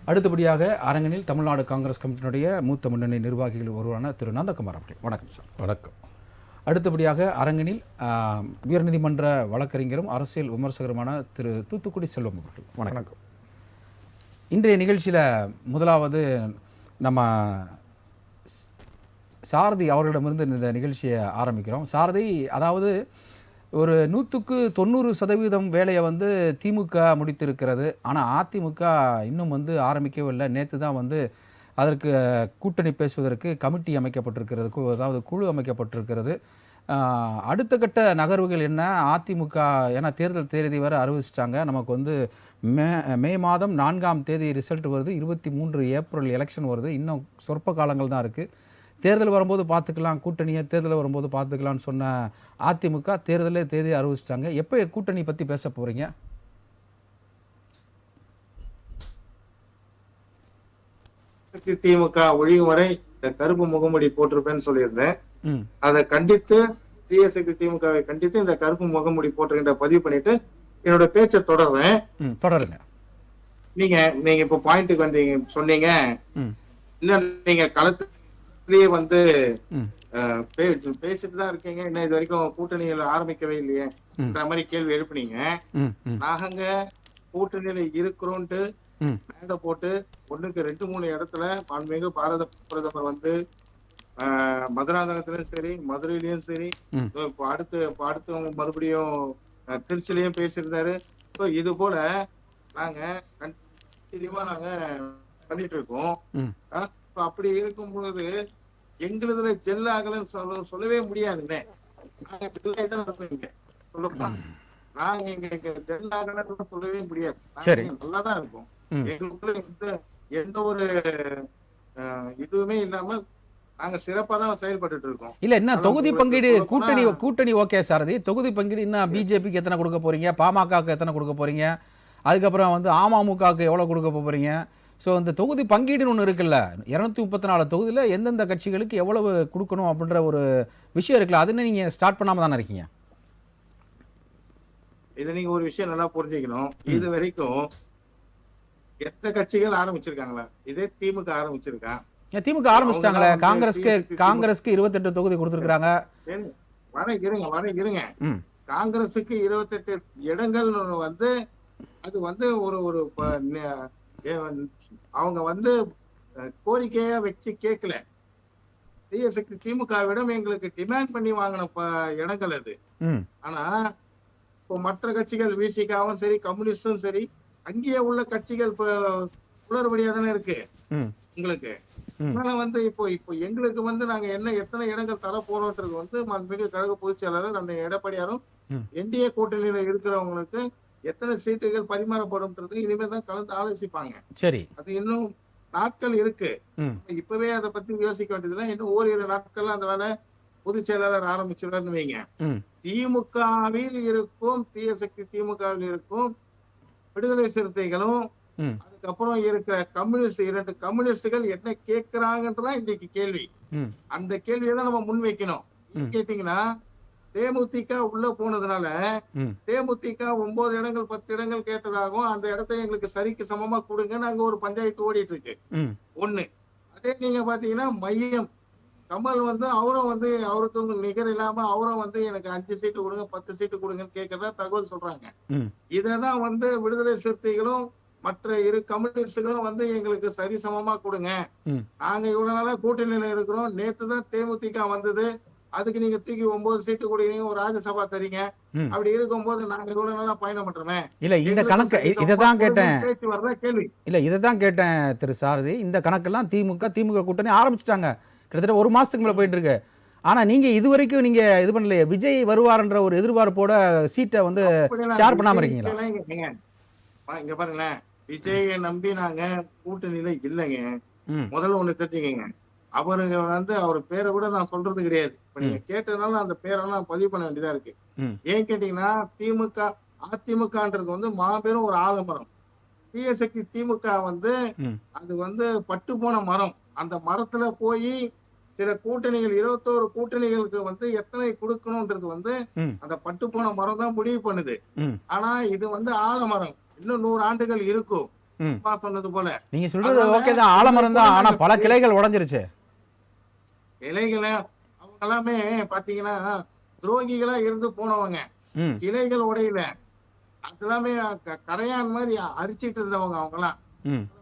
அடுத்தபடியாக அரங்கனில் தமிழ்நாடு காங்கிரஸ் கமிட்டியினுடைய மூத்த முன்னணி நிர்வாகிகள் ஒருவரான திரு நந்தகுமார் அவர்கள். வணக்கம் சார். வணக்கம். அடுத்தபடியாக அரங்கனில் உயர்நீதிமன்ற வழக்கறிஞரும் அரசியல் விமர்சகருமான திரு தூத்துக்குடி செல்வம் அவர்கள். வணக்கம். இன்றைய நிகழ்ச்சியில் முதலாவது நம்ம சாரதி அவர்களிடமிருந்து இந்த நிகழ்ச்சியை ஆரம்பிக்கிறோம். சாரதி, அதாவது ஒரு 190% வேலையை திமுக முடித்திருக்கிறது. ஆனால் அதிமுக இன்னும் ஆரம்பிக்கவே இல்லை. நேற்று தான் அதற்கு கூட்டணி பேசுவதற்கு கமிட்டி அமைக்கப்பட்டிருக்கிறது, அதாவது குழு அமைக்கப்பட்டிருக்கிறது. அடுத்த கட்ட நகர்வுகள் என்ன? அதிமுக ஏன்னா தேர்தல் தேதி வரை அறிவிச்சிட்டாங்க. நமக்கு மே மாதம் 4ஆம் தேதி ரிசல்ட் வருது. 23 ஏப்ரல் எலெக்ஷன் வருது. இன்னும் சொற்ப காலங்கள் தான் இருக்குது. தேர்தல் வரும்போது பார்த்துக்கலாம், கூட்டணியை தேர்தல் வரும்போது பார்த்துக்கலான்னு சொன்ன அதிமுக தேர்தலே தேதி அறிவிச்சிட்டாங்க. எப்போ கூட்டணி பற்றி பேச போகிறீங்க? திமுக ஒழியும் வரை இந்த கருப்பு முகமுடி போட்டிருப்பேன்னு சொல்லியிருந்தேன். அதை கண்டித்து திமுகவை கண்டித்து இந்த கருப்பு முகமுடி போட்டிருக்கின்ற பதிவு பண்ணிட்டு என்னோட பேச்சை தொடர்றேன். தொடருங்க. நீங்க இப்ப பாயிண்ட்டுக்கு வந்தீங்க சொன்னீங்க, இன்னும் நீங்க களத்துலயே பேசிட்டு தான் இருக்கீங்க, இன்னும் இது வரைக்கும் கூட்டணியில ஆரம்பிக்கவே இல்லையேன்ற மாதிரி கேள்வி எழுப்புனீங்க. நாங்க கூட்டணியில இருக்கிறோம்ட்டு மேடை போட்டு 1க்கு 2-3 இடத்துல மாண்புமிகு பாரத பிரதமர் மதுராந்தகத்திலும் சரி, மதுரையிலயும் சரி, அடுத்து மறுபடியும் திருச்சிலையும் பேசியிருந்தாரு. இது போல நாங்க கண்டினியூவா பண்ணிட்டு இருக்கோம். அப்படி இருக்கும் பொழுது எங்களுதுல ஜெல் ஆகலன்னு சொல்லவே முடியாதுங்க. சொல்லப்பா நாங்க எங்க ஜெல் ஆகலன்னு சொல்லவே முடியாது. நல்லாதான் இருக்கும். எங்களுக்குள்ள எந்த ஒரு இதுவுமே இல்லாம நாங்க சிறப்பா தான் செயல்பட்டு இருக்கோம். இல்ல என்ன தொகுதி பங்கீடு கூட்டணி ஓகே சாரதி. தொகுதி பங்கீடு இன்னும் பிஜேபிக்கு எத்தனை கொடுக்க போறீங்க, பாமகக்கு எத்தனை கொடுக்க போறீங்க, அதுக்கப்புறம் அமமுகவுக்கு எவ்வளவு கொடுக்க போறீங்க? ஸோ இந்த தொகுதி பங்கீடுன்னு ஒன்று இருக்குல்ல, 234 தொகுதியில் எந்தெந்த கட்சிகளுக்கு எவ்வளவு கொடுக்கணும் அப்படின்ற ஒரு விஷயம் இருக்குல்ல, அதுன்னு நீங்க ஸ்டார்ட் பண்ணாம தானே இருக்கீங்க. இதை நீங்க ஒரு விஷயம் நல்லா புரிஞ்சுக்கணும். இது வரைக்கும் எத்தனை கட்சிகள் ஆரம்பிச்சிருக்காங்களா? இதே திமுக ஆரம்பிச்சிருக்கான். திமுக ஆரம்பிச்சிட்டாங்களே. காங்கிரஸ்க்கு 28 தொகுதி கொடுத்துருக்காங்க. இருங்க. காங்கிரஸுக்கு 28 இடங்கள் அது ஒரு அவங்க கோரிக்கையா வச்சு கேட்கல. திமுகவிடம் எங்களுக்கு டிமாண்ட் பண்ணி வாங்கின இடங்கள் அது. ஆனா இப்போ மற்ற கட்சிகள் விசிகாவும் சரி, கம்யூனிஸ்டும் சரி, அங்கேயே உள்ள கட்சிகள் குளறுபடியா தானே இருக்கு உங்களுக்கு. அதனால இப்போ எங்களுக்கு நாங்க எத்தனை இடங்கள் தர போறோம்ன்றது மாண்புமிகு கழக பொதுச் செயலாளர் நம்ம எடப்பாடியாரும் என்டிஏ கூட்டணியில இருக்கிறவங்களுக்கு எத்தனை சீட்டுகள் பரிமாறப்படும்ன்றது இனிமேல் தான் கலந்து ஆலோசிப்பாங்க. சரி, அது இன்னும் நாட்கள் இருக்கு. இப்பவே அதை பத்தி யோசிக்க வேண்டியதுல இன்னும் ஓரிரு நாட்கள்ல அந்த வேலை பொதுச் செயலாளர் ஆரம்பிச்சிருன்னு வைங்க. திமுகவில் இருக்கும் தீய சக்தி, திமுகவில் இருக்கும் விடுதலை சிறுத்தைகளும், அதுக்கப்புறம் இருக்கிற கம்யூனிஸ்ட், 2 கம்யூனிஸ்டுகள் என்ன கேட்கிறாங்கன்றதான் இன்னைக்கு கேள்வி. அந்த கேள்வியை தான் நம்ம முன் வைக்கணும். கேட்டீங்கன்னா தேமுதிக உள்ள போனதுனால தேமுதிக 9 இடங்கள் 10 இடங்கள் கேட்டதாகவும் அந்த இடத்த எங்களுக்கு சரிக்கு சமமா கொடுங்க நாங்க ஒரு பஞ்சாயத்து ஓடிட்டு இருக்கு. ஒண்ணு. அதே நீங்க பாத்தீங்கன்னா மையம் கமல் அவரும் அவருக்கு நிகர் இல்லாம அவரும் எனக்கு 5 சீட்டு கொடுங்க 10 சீட்டு கொடுங்கன்னு கேட்கறதா தகவல் சொல்றாங்க. இததான் விடுதலை சிறுத்தைகளும் மற்ற 2 கம்யூனிஸ்டுகளும் எங்களுக்கு சரி சமமா கொடுங்க, நாங்க இவ்வளவு நாளா கூட்டணியில இருக்கிறோம், நேத்துதான் தேமுதிக வந்தது, அதுக்கு நீங்க தூக்கி 9 சீட்டு கொடுக்குறீங்க, ஒரு ராஜ்யசபா தரீங்க, அப்படி இருக்கும்போது நாங்க இவ்வளவு நாளா பயணம் பண்றோமே. இல்ல இந்த கணக்கு இதைதான் கேட்டேன். கேள்வி இல்ல இதைதான் கேட்டேன் திரு சாரதி. இந்த கணக்கெல்லாம் திமுக கூட்டணி ஆரம்பிச்சுட்டாங்க. கிட்டத்தட்ட 1 மாசத்துக்கு மேல போயிட்டு இருக்கு. ஆனா நீங்க இதுவரைக்கும் நீங்க இது பண்ணலையே, விஜய் வருவார்ன்ற ஒரு எதிர்பார்ப்போட சீட்டை ஷேர் பண்ணாம இருக்கீங்களா? இங்க பாருங்களேன், விஜயை நம்பி நாங்க கூட்டணியில இல்லைங்க. முதல்ல ஒண்ணு தெரிஞ்சுக்கங்க, அவருங்க அவர் பேரை கூட நான் சொல்றது கிடையாது. இப்ப நீங்க கேட்டதுனால அந்த பேரெல்லாம் பதிவு பண்ண வேண்டியதா இருக்கு. ஏன் கேட்டீங்கன்னா திமுக அதிமுகன்றது மாபெரும் ஒரு ஆலமரம். தீய சக்தி திமுக அது பட்டு போன மரம். அந்த மரத்துல போய் சில கூட்டணிகள் 21 கூட்டணிகளுக்கு எத்தனை கொடுக்கணும்ன்றது அந்த பட்டு போன மரம் தான் முடிவு பண்ணுது. ஆனா இது ஆலமரம், இன்னும் 100 ஆண்டுகள் இருக்கும். சொன்னது போல. நீங்க சொல்றது ஓகே தான், ஆலமரம் தான், ஆனா பல கிளைகள் உடைஞ்சிருச்சு. கிளைகளை அவங்க எல்லாமே பாத்தீங்கன்னா துரோகிகளா இருந்து போனவங்க. கிளைகள் உடையில அதெல்லாமே கரையான் மாதிரி அரிச்சிட்டு இருந்தவங்க அவங்க எல்லாம்.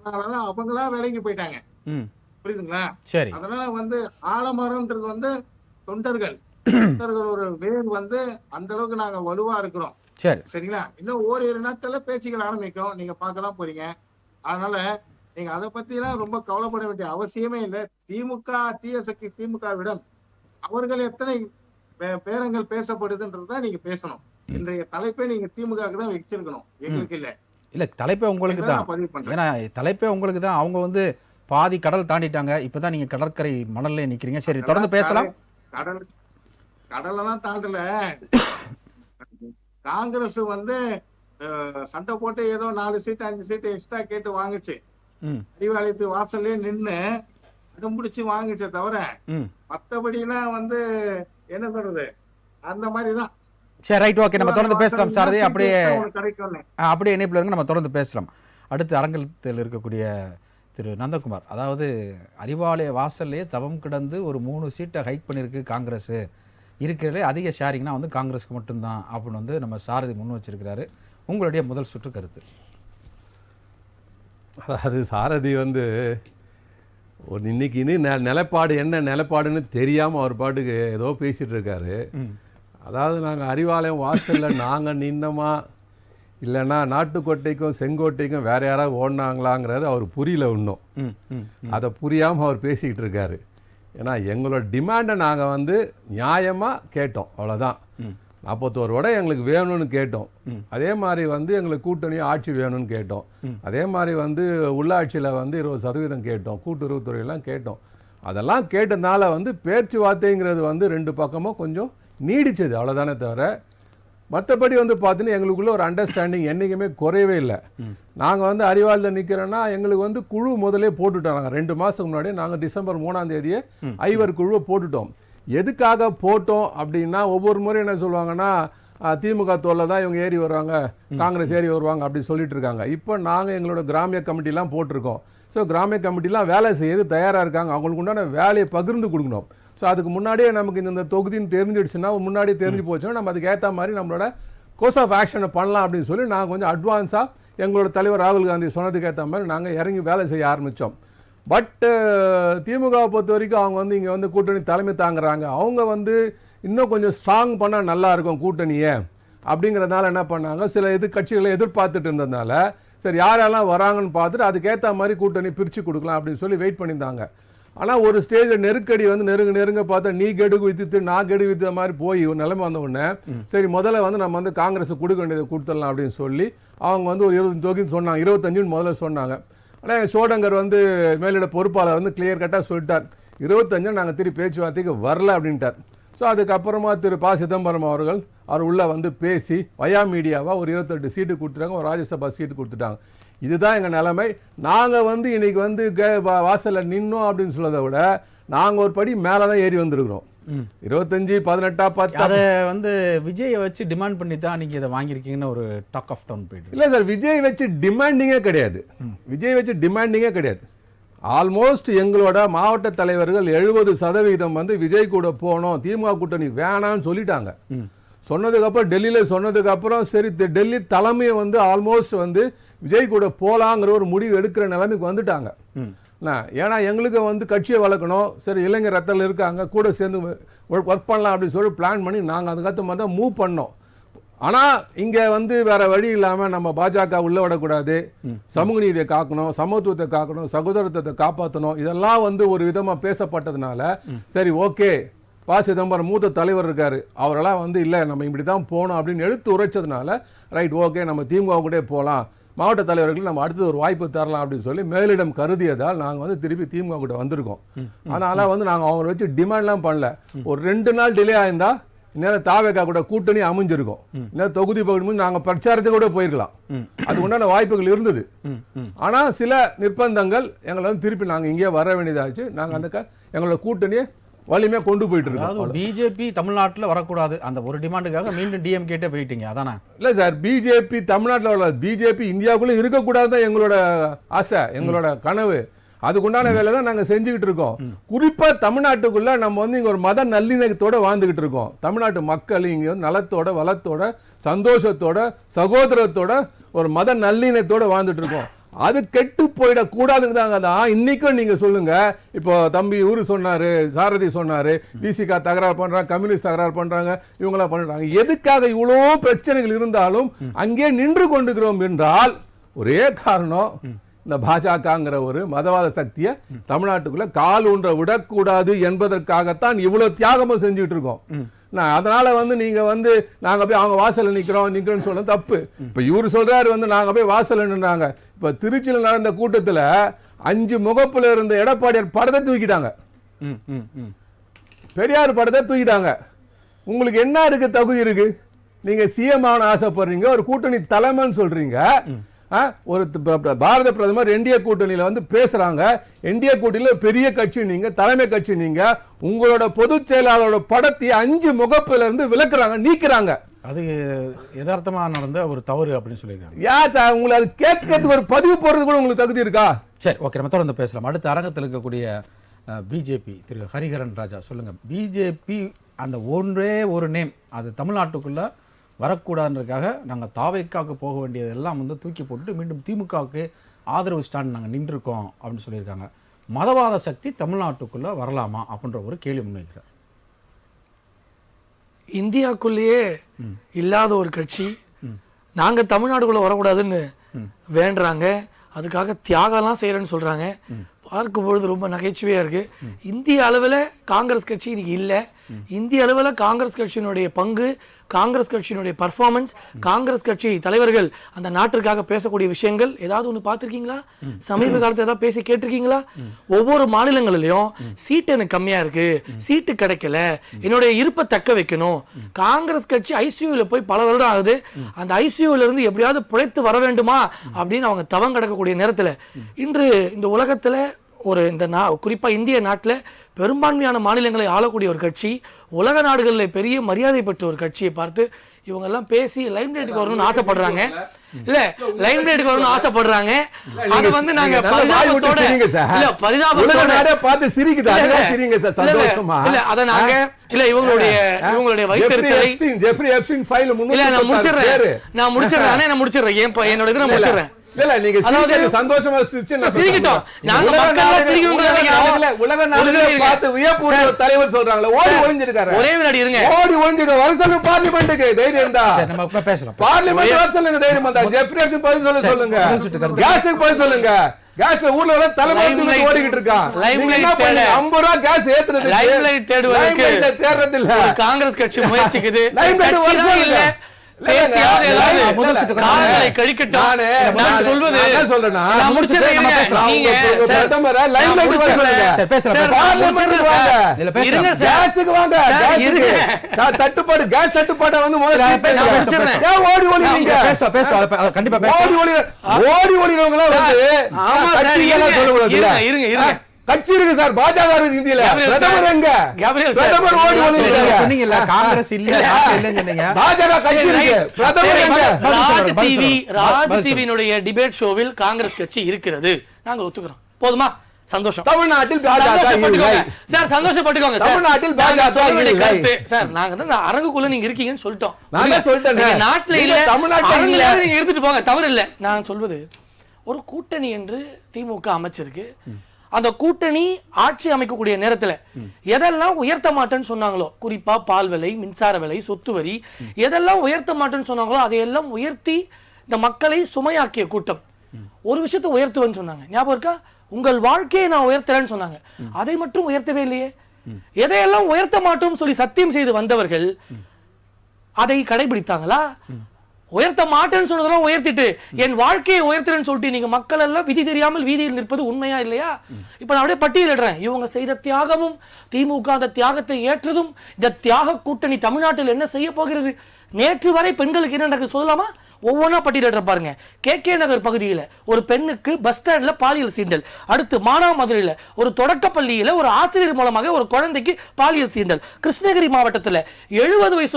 அதனாலதான் அவங்க எல்லாம் விலைக்கு போயிட்டாங்க. புரியுதுங்களா? சரி. அதனால ஆலமரம்ன்றது தொண்டர்கள் ஒரு வேர் அந்த அளவுக்கு நாங்க வலுவா இருக்கிறோம். சரி, சரிங்களா? இன்னும் ஓரிரு நாட்கள்ல பேச்சுக்கள் ஆரம்பிக்கும், நீங்க பார்க்கலாம் போறீங்க. அதனால நீங்க அதை பத்தி எல்லாம் ரொம்ப கவலைப்பட வேண்டிய அவசியமே இல்லை. திமுக தீய சக்தி திமுகவிடம் அவர்கள் எத்தனை பேரங்கள் பேசப்படுதுன்றதுதான் நீங்க பேசணும். இன்றைய தலைப்பை நீங்க திமுகவுக்கு தான் வச்சிருக்கணும், எங்களுக்கு இல்ல. இல்ல, தலைப்பே உங்களுக்கு தான். ஏன்னா தலைப்பே உங்களுக்கு தான். அவங்க பாதி கடல் தாண்டிட்டாங்க, இப்பதான் நீங்க கடற்கரை மணல்ல நிக்கிறீங்க. சரி, தொடர்ந்து பேசலாம். கடலெல்லாம் தாண்டல. காங்கிரஸ் சண்டை போட்டு ஏதோ 4 சீட்டு 5 சீட்டு எக்ஸ்ட்ரா கேட்டு வாங்குச்சு. அறிவாலயத்து வாசல்லே நின்னு அடம்பிடிச்சு வாங்குச்சே தவிர மத்தபடிலாம் என்ன சொல்றது, அந்த மாதிரிதான். சரி, ரைட், ஓகே, நம்ம தொடர்ந்து பேசலாம் சாரதி. அப்படியே இணைப்புல இருங்க, நம்ம தொடர்ந்து பேசலாம். அடுத்து அரங்கத்தில் இருக்கக்கூடிய திரு நந்தகுமார், அதாவது அறிவாலய வாசல்லே தவம் கிடந்து ஒரு 3 சீட்டை ஹைக் பண்ணியிருக்கு காங்கிரஸ். இருக்கிறதுலே அதிக ஷேரிங்னா காங்கிரஸ்க்கு மட்டும்தான் அப்படின்னு நம்ம சாரதி முன் வச்சிருக்கிறாரு. உங்களுடைய முதல் சுற்று கருத்து. அதாவது சாரதி ஒரு இன்னைக்கு நிலைப்பாடு என்ன நிலைப்பாடுன்னு தெரியாமல் அவர் பாட்டுக்கு ஏதோ பேசிகிட்டு இருக்காரு. அதாவது நாங்கள் அறிவாலயம் வாசலில் நாங்கள் நின்னமா இல்லைன்னா நாட்டுக்கோட்டைக்கும் செங்கோட்டைக்கும் வேற யாராவது ஓடினாங்களாங்கிறது அவர் புரியல இன்னும். அதை புரியாமல் அவர் பேசிக்கிட்டு இருக்காரு. ஏன்னா எங்களோட டிமாண்டை நாங்கள் நியாயமாக கேட்டோம், அவ்வளோதான். 41 வடை எங்களுக்கு வேணும்னு கேட்டோம். அதே மாதிரி எங்களுக்கு கூட்டணி ஆட்சி வேணும்னு கேட்டோம். அதே மாதிரி உள்ளாட்சியில் 20% கேட்டோம், கூட்டுறவுத்துறையெல்லாம் கேட்டோம். அதெல்லாம் கேட்டதுனால பேச்சுவார்த்தைங்கிறது 2 பக்கமும் கொஞ்சம் நீடிச்சது, அவ்வளோதானே தவிர மற்றபடி பார்த்தீங்கன்னா எங்களுக்குள்ள ஒரு அண்டர்ஸ்டாண்டிங் என்றைக்குமே குறையவே இல்லை. நாங்கள் அறிவாலயத்தில் நிற்கிறோன்னா எங்களுக்கு குழு முதலே போட்டுட்டோம். நாங்கள் 2 மாதத்துக்கு முன்னாடி நாங்கள் டிசம்பர் 3ஆம் தேதியே 5 குழுவை போட்டுட்டோம். எதுக்காக போட்டோம் அப்படின்னா, ஒவ்வொரு முறையும் என்ன சொல்லுவாங்கன்னா, திமுக தோல்ல தான் இவங்க ஏறி வருவாங்க, காங்கிரஸ் ஏறி வருவாங்க அப்படி சொல்லிட்டு இருக்காங்க. இப்போ நாங்கள் எங்களோட கிராமிய கமிட்டிலாம் போட்டிருக்கோம். ஸோ கிராமிய கமிட்டிலாம் வேலை செய்யறது தயாராக இருக்காங்க. அவங்களுக்கு உண்டான வேலையை பகிர்ந்து கொடுக்கணும். ஸோ அதுக்கு முன்னாடியே நமக்கு இந்த தொகுதின்னு தெரிஞ்சிடுச்சுன்னா, முன்னாடியே தெரிஞ்சு போச்சுன்னா நம்ம அதுக்கு ஏற்ற மாதிரி நம்மளோட கோர்ஸ் ஆஃப் ஆக்ஷனை பண்ணலாம் அப்படின்னு சொல்லி நாங்கள் கொஞ்சம் அட்வான்ஸாக எங்களோட தலைவர் ராகுல் காந்தி சொன்னதுக்கு ஏற்ற மாதிரி நாங்கள் இறங்கி வேலை செய்ய ஆரம்பித்தோம். பட் திமுகவை பொறுத்த வரைக்கும் அவங்க இங்கே கூட்டணி தலைமை தாங்குறாங்க. அவங்க இன்னும் கொஞ்சம் ஸ்ட்ராங் பண்ணால் நல்லா இருக்கும் கூட்டணியை அப்படிங்கிறதுனால என்ன பண்ணாங்க, சில கட்சிகளை எதிர்பார்த்துட்டு இருந்ததுனால சரி யாரெல்லாம் வராங்கன்னு பார்த்துட்டு அதுக்கேற்ற மாதிரி கூட்டணி பிரித்து கொடுக்கலாம் அப்படின்னு சொல்லி வெயிட் பண்ணியிருந்தாங்க. ஆனால் ஒரு ஸ்டேஜில் நெருக்கடி நெருங்க பார்த்தா நீ கெடு வித்துட்டு நான் கெடு வித்த மாதிரி போய் ஒரு நிலைமை வந்த உடனே சரி முதல்ல நம்ம காங்கிரஸ் கொடுக்க வேண்டியதை கொடுத்துடலாம் அப்படின்னு சொல்லி அவங்க ஒரு 20 தொகுதி சொன்னாங்க, 25 முதல்ல சொன்னாங்க. ஆனால் சோடங்கர் மேலிட பொறுப்பாளர் கிளியர் கட்டாக சொல்லிட்டார், 25 நாங்கள் திருப்பி பேச்சுவார்த்தைக்கு வரல அப்படின்ட்டார். ஸோ அதுக்கப்புறமா திரு ப. சிதம்பரம் அவர் உள்ளே பேசி வயா மீடியாவாக ஒரு 28 சீட்டு கொடுத்துட்டாங்க, ஒரு ராஜ்யசபா சீட்டு கொடுத்துட்டாங்க. இதுதான் எங்கள் நிலைமை. நாங்கள் இன்னைக்கு வாசலில் நின்னோம் அப்படின்னு சொல்றதை விட நாங்கள் ஒரு படி மேலே தான் ஏறி வந்திருக்கிறோம். 25, 18, 10 அதை விஜயை வச்சு டிமாண்ட் பண்ணி தான் நீங்கள் இதை வாங்கியிருக்கீங்கன்னு ஒரு டாக் ஆஃப் டவுன் போயிட்டு. இல்லை சார், விஜய் வச்சு டிமாண்டிங்கே கிடையாது. விஜய் வச்சு டிமாண்டிங்கே கிடையாது. ஆல்மோஸ்ட் எங்களோட மாவட்ட தலைவர்கள் 70% விஜய் கூட போனோம், திமுக கூட்டணி வேணான்னு சொல்லிட்டாங்க. சொன்னதுக்கப்புறம் டெல்லியில் சொன்னதுக்கப்புறம் சரி டெல்லி தலைமையை ஆல்மோஸ்ட் விஜய் கூட போலாங்கிற ஒரு முடிவு எடுக்கிற நிலைமைக்கு வந்துட்டாங்க. ஏன்னா எங்களுக்கு கட்சியை வளர்க்கணும், சரி இளைஞர் ரத்தத்தில் இருக்காங்க கூட சேர்ந்து ஒர்க் பண்ணலாம் அப்படின்னு சொல்லி பிளான் பண்ணி நாங்கள் அதுக்கேற்ற மாதிரி தான் மூவ் பண்ணோம். ஆனால் இங்கே வேற வழி இல்லாமல் நம்ம பாஜக உள்ள விடக்கூடாது, சமூக நீதியை காக்கணும், சமத்துவத்தை காக்கணும், சகோதரத்தை காப்பாற்றணும், இதெல்லாம் ஒரு விதமாக பேசப்பட்டதுனால சரி ஓகே ப. சிதம்பரம் மூத்த தலைவர் இருக்காரு, அவரெல்லாம் இல்லை நம்ம இப்படி தான் போகணும் அப்படின்னு எடுத்து உரைச்சதுனால ரைட் ஓகே நம்ம திமுக கூட போகலாம், மாவட்ட தலைவர்கள் நம்ம அடுத்தது ஒரு வாய்ப்பு தரலாம் அப்படின்னு சொல்லி மேலிடம் கருதியதால் நாங்கள் திருப்பி திமுக கூட வந்திருக்கோம். அதனால நாங்கள் அவங்களை வச்சு டிமாண்ட்லாம் பண்ணல. ஒரு 2 நாள் டிலே ஆயிருந்தா நேரம் தாவேகா கூட கூட்டணி அமைஞ்சிருக்கும், இல்லை தொகுதி பகுதி நாங்கள் பிரச்சாரத்துக்கு கூட போயிருக்கலாம், அது உண்டான வாய்ப்புகள் இருந்தது. ஆனால் சில நிர்பந்தங்கள் எங்களை திருப்பி நாங்கள் இங்கே வர வேண்டியதாச்சு. நாங்கள் எங்களோட கூட்டணியை வலிமையா கொண்டு போயிட்டு அதாவது இருக்கோம். பிஜேபி தமிழ்நாட்டில் வரக்கூடாது அந்த ஒரு டிமாண்டுக்காக மீண்டும் டிஎம்கே போயிட்டீங்க அதானே? இல்ல சார், பிஜேபி தமிழ்நாட்டில் வர பிஜேபி இந்தியாவுக்குள்ள இருக்கக்கூடாது தான் எங்களோட ஆசை, எங்களோட கனவு. அதுக்குண்டான வேலை தான் நாங்க செஞ்சுக்கிட்டு இருக்கோம். குறிப்பா தமிழ்நாட்டுக்குள்ள நம்ம வந்து இங்க ஒரு மத நல்லிணக்கத்தோட வாழ்ந்துகிட்டு இருக்கோம். தமிழ்நாட்டு மக்கள் இங்க வந்து நலத்தோட வளத்தோட சந்தோஷத்தோட சகோதரத்தோட ஒரு மத நல்லிணக்கத்தோட வாழ்ந்துட்டு இருக்கோம். அது கெட்டு போயிடக்கூடாதுன்னு தாங்க தான் இன்னைக்கும் நீங்க சொல்லுங்க. இப்போ தம்பி ஊரு சொன்னாரு, சாரதி சொன்னாரு, விசிகா தகராறு பண்றாங்க, கம்யூனிஸ்ட் தகராறு பண்றாங்க, இவங்களாம் பண்றாங்க. எதுக்காக இவ்வளோ பிரச்சனைகள் இருந்தாலும் அங்கே நின்று கொண்டுகிறோம் என்றால் ஒரே காரணம், இந்த பாஜகங்கிற ஒரு மதவாத சக்தியை தமிழ்நாட்டுக்குள்ள கால் ஊன்ற விடக்கூடாது என்பதற்காகத்தான் இவ்வளவு தியாகமும் செஞ்சுட்டு இருக்கோம். அதனால வந்து நீங்க வந்து நாங்க போய் அவங்க வாசல்ல நிக்கிறோம்னு சொல்ல தப்பு. இப்ப இவரு சொல்றாரு வந்து நாங்க போய் வாசல்ல நின்றாங்க. இப்ப திருச்சியில் நடந்த கூட்டத்துல 5 முகப்புல இருந்த எடப்பாடியார் படத்தை தூக்கிட்டாங்க, பெரியார் படத்தை தூக்கிட்டாங்க. உங்களுக்கு என்ன இருக்கு, தகுதி இருக்கு? நீங்க சிஎம் ஆன ஆசைப்படுறீங்க, ஒரு கூட்டணி தலைமைன்னு சொல்றீங்க. ஒரு பாரத பிரதமர் என்டிஏ கூட்டணியில வந்து பேசுறாங்க. என்டிஏ கூட்டணியில பெரிய கட்சி நீங்க, தலைமை கட்சி நீங்க. உங்களோட பொதுச் செயலாளரோட படத்தை 5 முகப்புல இருந்து விலக்குறாங்க, நீக்கிறாங்க. அது யதார்த்தமா நடந்த ஒரு தவறு அப்படின்னு சொல்லியிருக்காங்க. யார் உங்களுக்கு அது கேட்கறதுக்கு ஒரு பதிவு போடுறது கூட உங்களுக்கு தகுதி இருக்கா? சரி, ஓகே, நம்ம தொடர்ந்து பேசலாம். அடுத்த அரங்கத்தில் இருக்கக்கூடிய பிஜேபி திரு ஹரிஹரன் ராஜா, சொல்லுங்க. பிஜேபி அந்த ஒன்றே ஒரு நேம், அது தமிழ்நாட்டுக்குள்ள வரக்கூடாதுன்றதுக்காக நாங்கள் தாவேக்காவுக்கு போக வேண்டியதெல்லாம் வந்து தூக்கி போட்டு மீண்டும் திமுகவுக்கு ஆதரவு ஸ்டாண்ட் நாங்கள் நின்றுருக்கோம் அப்படின்னு சொல்லியிருக்காங்க. மதவாத சக்தி தமிழ்நாட்டுக்குள்ள வரலாமா அப்படின்ற ஒரு கேள்வி முன்வைக்கிறார். இந்தியாக்குள்ளேயே இல்லாத ஒரு கட்சி நாங்க தமிழ்நாடுக்குள்ள வரக்கூடாதுன்னு வேண்டுறாங்க, அதுக்காக தியாகம்லாம் செய்யறேன்னு சொல்றாங்க. பார்க்கும்பொழுது ரொம்ப நகைச்சுவையா இருக்கு. இந்திய அளவில் காங்கிரஸ் கட்சி இன்னைக்கு இல்லை. இந்திய அளவில் காங்கிரஸ் கட்சியினுடைய பங்கு, காங்கிரஸ் கட்சியினுடைய பர்ஃபார்மன்ஸ், காங்கிரஸ் கட்சி தலைவர்கள் அந்த நாட்டிற்காக பேசக்கூடிய விஷயங்கள் ஏதாவது ஒன்று பார்த்துருக்கீங்களா? சமீப காலத்தில் ஏதாவது பேசி கேட்டிருக்கீங்களா? ஒவ்வொரு மாநிலங்களிலும் சீட்டு எனக்கு கம்மியா இருக்கு, சீட்டு கிடைக்கல, என்னுடைய இருப்பை தக்க வைக்கணும். காங்கிரஸ் கட்சி ஐசியூல போய் பல வருடம் ஆகுது. அந்த ஐசியூல இருந்து எப்படியாவது பிழைத்து வர வேண்டுமா அப்படின்னு அவங்க தவம் கிடக்கக்கூடிய நேரத்தில் இன்று இந்த உலகத்துல ஒரு குறிப்பா இந்திய நாட்டில் பெரும்பான்மையான மாநிலங்களை ஆளக்கூடிய ஒரு கட்சி, உலக நாடுகளில் பெரிய மரியாதை பெற்ற ஒரு கட்சியை பார்த்து இவங்க எல்லாம் பேசி லைம்லைட்டுக்கு வரணும்னு ஆசைப்படுறாங்க. இல்ல லைம்லைட்டுக்கு வரணும்னு ஆசைப்படுறாங்க. அது வந்து நாங்க பரிதாபத்தோட பார்த்து சிரிக்குதா? இல்ல அத நாங்க இல்ல இவங்களுடைய வைத்தறிச்சலை ஜெஃப்ரி எப்ஸ்டீன் ஃபைல் நான் முடிச்சிடுறேன். என்னோட இதை நான் முடிச்சிடுறேன். இல்ல நீங்க சந்தோஷமா சிரிக்கட்டும். நாங்க மக்கள் சிரிக்கணும்னு நினைக்கிறோம். உலக நாடுகளை பார்த்து வியப்புற தலைவர் சொல்றாங்களே, ஓடி ஒளிஞ்சிருக்காரு. ஒரே வினாடி இருங்க. ஓடி ஒளிஞ்சிருக்க வருஷம் பார்லிமென்ட்க்கு தைரியம் இருந்தா நம்ம இப்ப பேசலாம். பார்லிமென்ட் வர சொல்லுங்க, தைரியம் இருந்தா. ஜெஃப்ரிஸ் பதில் சொல்லுங்க. கேஸ்க்கு பதில் சொல்லுங்க. கேஸ்ல ஊர்ல வர தலைமை ஓடிக்கிட்டு இருக்கான். லைம்லைட் தேட 50 ரூபாய் கேஸ் ஏத்துறது. லைம்லைட் தேடுவதற்கு தேடுறது இல்ல. காங்கிரஸ் கட்சி முயற்சிக்குது. லைம்லைட் வருஷம் இல்ல. காலங்களை கழிக்கட்டும். நான் சொல்வது சொல்றேன்னா நான் முடிச்சிடுறேன். நீங்க பிரதமரை லைம்லைட் வர சொல்லுங்க. பார்லிமென்ட்க்கு வாங்க. தட்டுப்பாடு, கேஸ் தட்டுப்பாடு வந்து முதல்ல பேசுறேன். ஏன் ஓடி ஓடிறீங்க? கண்டிப்பா ஓடி ஓடிறவங்க எல்லாம் வந்து கட்சியெல்லாம் சொல்லக்கூடாது. இருங்க கட்சி இருக்கு சார், பாஜக இருக்கு இந்தியில. பிரதமர் எங்க? பிரதமர் ஓடி ஓடிறாங்க. சொன்னீங்கல்ல காங்கிரஸ் இல்ல இல்லன்னு சொன்னீங்க. பாஜக கட்சி இருக்கு, பிரதமர் எங்க? ராஜ் டிவியினுடைய டிபேட் ஷோவில் காங்கிரஸ் கட்சி இருக்கிறது, நாங்க ஒத்துக்கிறோம். போதுமா? சந்தோஷம். தமிழ்நாட்டில் பாஜக இல்லை சார், சந்தோஷப்பட்டுக்கோங்க. தமிழ்நாட்டில் பாஜக இல்லை சார். நாங்க வந்து அரங்குக்குள்ள நீங்க இருக்கீங்கன்னு சொல்லிட்டோம். நான் சொல்லிட்டேன். நாட்டுல இல்ல, தமிழ்நாட்டுல நீங்க எடுத்துட்டு போங்க, தவறு இல்ல. நான் சொல்வது ஒரு கூட்டணி என்று திமுக அமைச்சிருக்கு. அந்த கூட்டணி ஆட்சி அமைக்கக்கூடிய நேரத்துல எதெல்லாம் உயர்த்த மாட்டேன்னு சொன்னாங்களோ, குறிப்பா பால் விலை, மின்சார விலை, சொத்து வரி, எதெல்லாம் உயர்த்த மாட்டேன்னு சொன்னாங்களோ அதையெல்லாம் உயர்த்தி இந்த மக்களை சுமையாக்கிய கூட்டம். ஒரு விஷயத்தை உயர்த்துவேன்னு சொன்னாங்க, ஞாபகம் இருக்கா? உங்கள் வாழ்க்கையை நான் உயர்த்துறேன்னு சொன்னாங்க. அதை மட்டும் உயர்த்தவே இல்லையே. எதையெல்லாம் உயர்த்த மாட்டோம்னு சொல்லி சத்தியம் செய்து வந்தவர்கள் அதை கடைபிடித்தாங்களா? உயர்த்த மாட்டேன்னு சொன்னதெல்லாம் உயர்த்திட்டு என் வாழ்க்கையை உயர்த்துறேன்னு சொல்லிட்டு நீங்க மக்கள் எல்லாம் விதி தெரியாமல் வீதியில் நிற்பது உண்மையா இல்லையா? இப்ப நான் அப்படியே பட்டியலிடுறேன். இவங்க செய்த தியாகமும், திமுக அந்த தியாகத்தை ஏற்றதும், இந்த தியாக கூட்டணி தமிழ்நாட்டில் என்ன செய்ய போகிறது? நேற்று வரை பெண்களுக்கு என்ன நடக்குது சொல்லலாமா? ஒவ்வொன்றா பட்டியலிட பாருங்க. கே நகர் பகுதியில் ஒரு பெண்ணுக்கு பஸ் ஸ்டாண்ட்ல பாலியல் சீண்டல். அடுத்து மானாமதுரையில் ஒரு தொடக்க பள்ளியில் ஒரு ஆசிரியர் மூலமாக ஒரு குழந்தைக்கு பாலியல் சீண்டல். கிருஷ்ணகிரி மாவட்டத்தில் 70 வயசு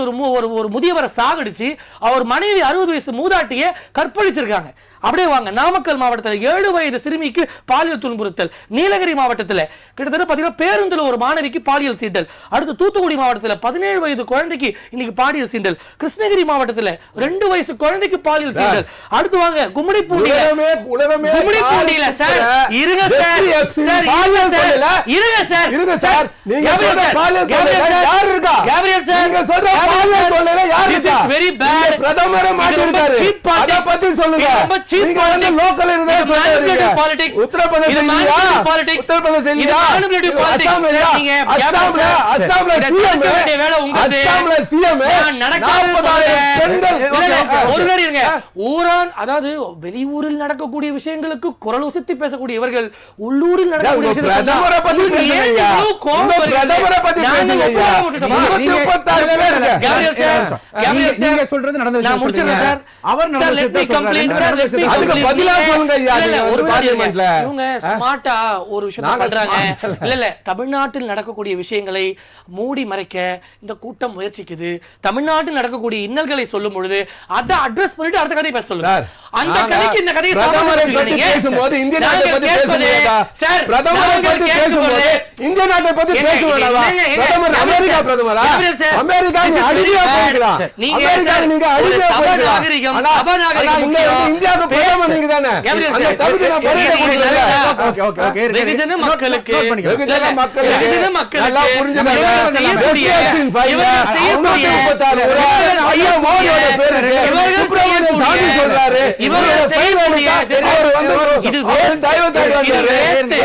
ஒரு முதியவரை சாகடிச்சு அவர் மனைவி 60 வயசு மூதாட்டியை கற்பழிச்சிருக்காங்க. அப்படியே வாங்க, நாமக்கல் மாவட்டத்தில் 7 வயது சிறுமிக்கு பாலியல் துன்புறுத்தல். நீலகிரி மாவட்டத்தில் கிட்டத்தட்ட பார்த்தீங்கன்னா பேருந்தில் ஒரு மாணவிக்கு பாலியல் சீண்டல். அடுத்து தூத்துக்குடி மாவட்டத்தில் 17 வயது குழந்தைக்கு இன்னைக்கு பாலியல் சீண்டல். கிருஷ்ணகிரி மாவட்டத்தில் 2 வயசு குழந்தைக்கு பாலியல் சீண்டல். அடுத்து வாங்க கும்மிடிப்பூண்டியில சார் இருங்க சார் இருங்க சார் கேப்ரியல் சார் நீங்க சொல்ற பாலியல் தொல்லையில யார் இருக்கா? Very bad. பிரதமரே மாட்டிருக்காரு. அத பத்தி சொல்லுங்க. நீங்க வந்து லோக்கல் இருந்தே சொல்றீங்க. பாலிடிக்ஸ் உத்தரப்பிரதேச பாலிடிக்ஸ் அஸ்ஸாம்ல சிஎம் வேலை உங்களுக்கு. அஸ்ஸாம்ல சிஎம் ஒரு நடி இருங்க. ஊரான் அதாவது வெளியூரில் நடக்கக்கூடிய விஷயங்களுக்கு குரல் உசத்தி பேசக்கூடிய இவர்கள் உள்ளூரில் நடக்கக்கூடிய விஷயங்களை பிரதமரை பத்தி பேசுறீங்க. பிரதமரை பத்தி பேசுறீங்க. 26 பேர் கேப்ரியல் சார் நீங்க சொல்றது நடந்த விஷயம். நான் முடிச்சறேன் சார். அவர் நடந்த விஷயத்தை சொல்றாரு. அதுக்கு பதிலா சொல்லுங்க ஐயா. இல்ல ஒரு பார்லிமென்ட்ல இவங்க ஸ்மார்ட்டா ஒரு விஷயம் பண்றாங்க. இல்ல தமிழ்நாட்டில் நடக்கக்கூடிய விஷயங்களை மூடி மறைக்க இந்த கூட்டம் முயற்சிக்குது. தமிழ்நாட்டில் நடக்கக்கூடிய இன்னல்களை சொல்லும் பொழுது அதை அட்ரஸ் பண்ணிட்டு அடுத்த கதையை பேச சொல்லுங்க. அந்த கதைக்கு இந்த கதையை பிரதமரை பத்தி பேசும்போது இந்திய நாட்டை பத்தி பேசுறீங்க சார். பிரதமரை பத்தி பேசும்போது இந்திய நாட்டை பத்தி பேசுவீங்களா? பிரதமர் அமெரிக்கா பிரதமரா? அமெரிக்கா நீ அடியா போயிடலாம். அமெரிக்கா நீங்க அடியா போயிடலாம். அபநாகரிகம் இந்தியாவுக்கு பிரதமர் நீங்க தானே. அந்த தகுதி நான் பரிசு கொடுக்கிறேன். Okay okay okay. வெகுஜன மக்களுக்கு நல்லா புரிஞ்சுங்க. இவங்க செய்யக்கூடிய 36 ஐயா மோடியோட பேர் இருக்கு. சுப்ரமணிய சாமி சொல்றாரு. இவங்க செய்யக்கூடிய இது வேஸ்ட்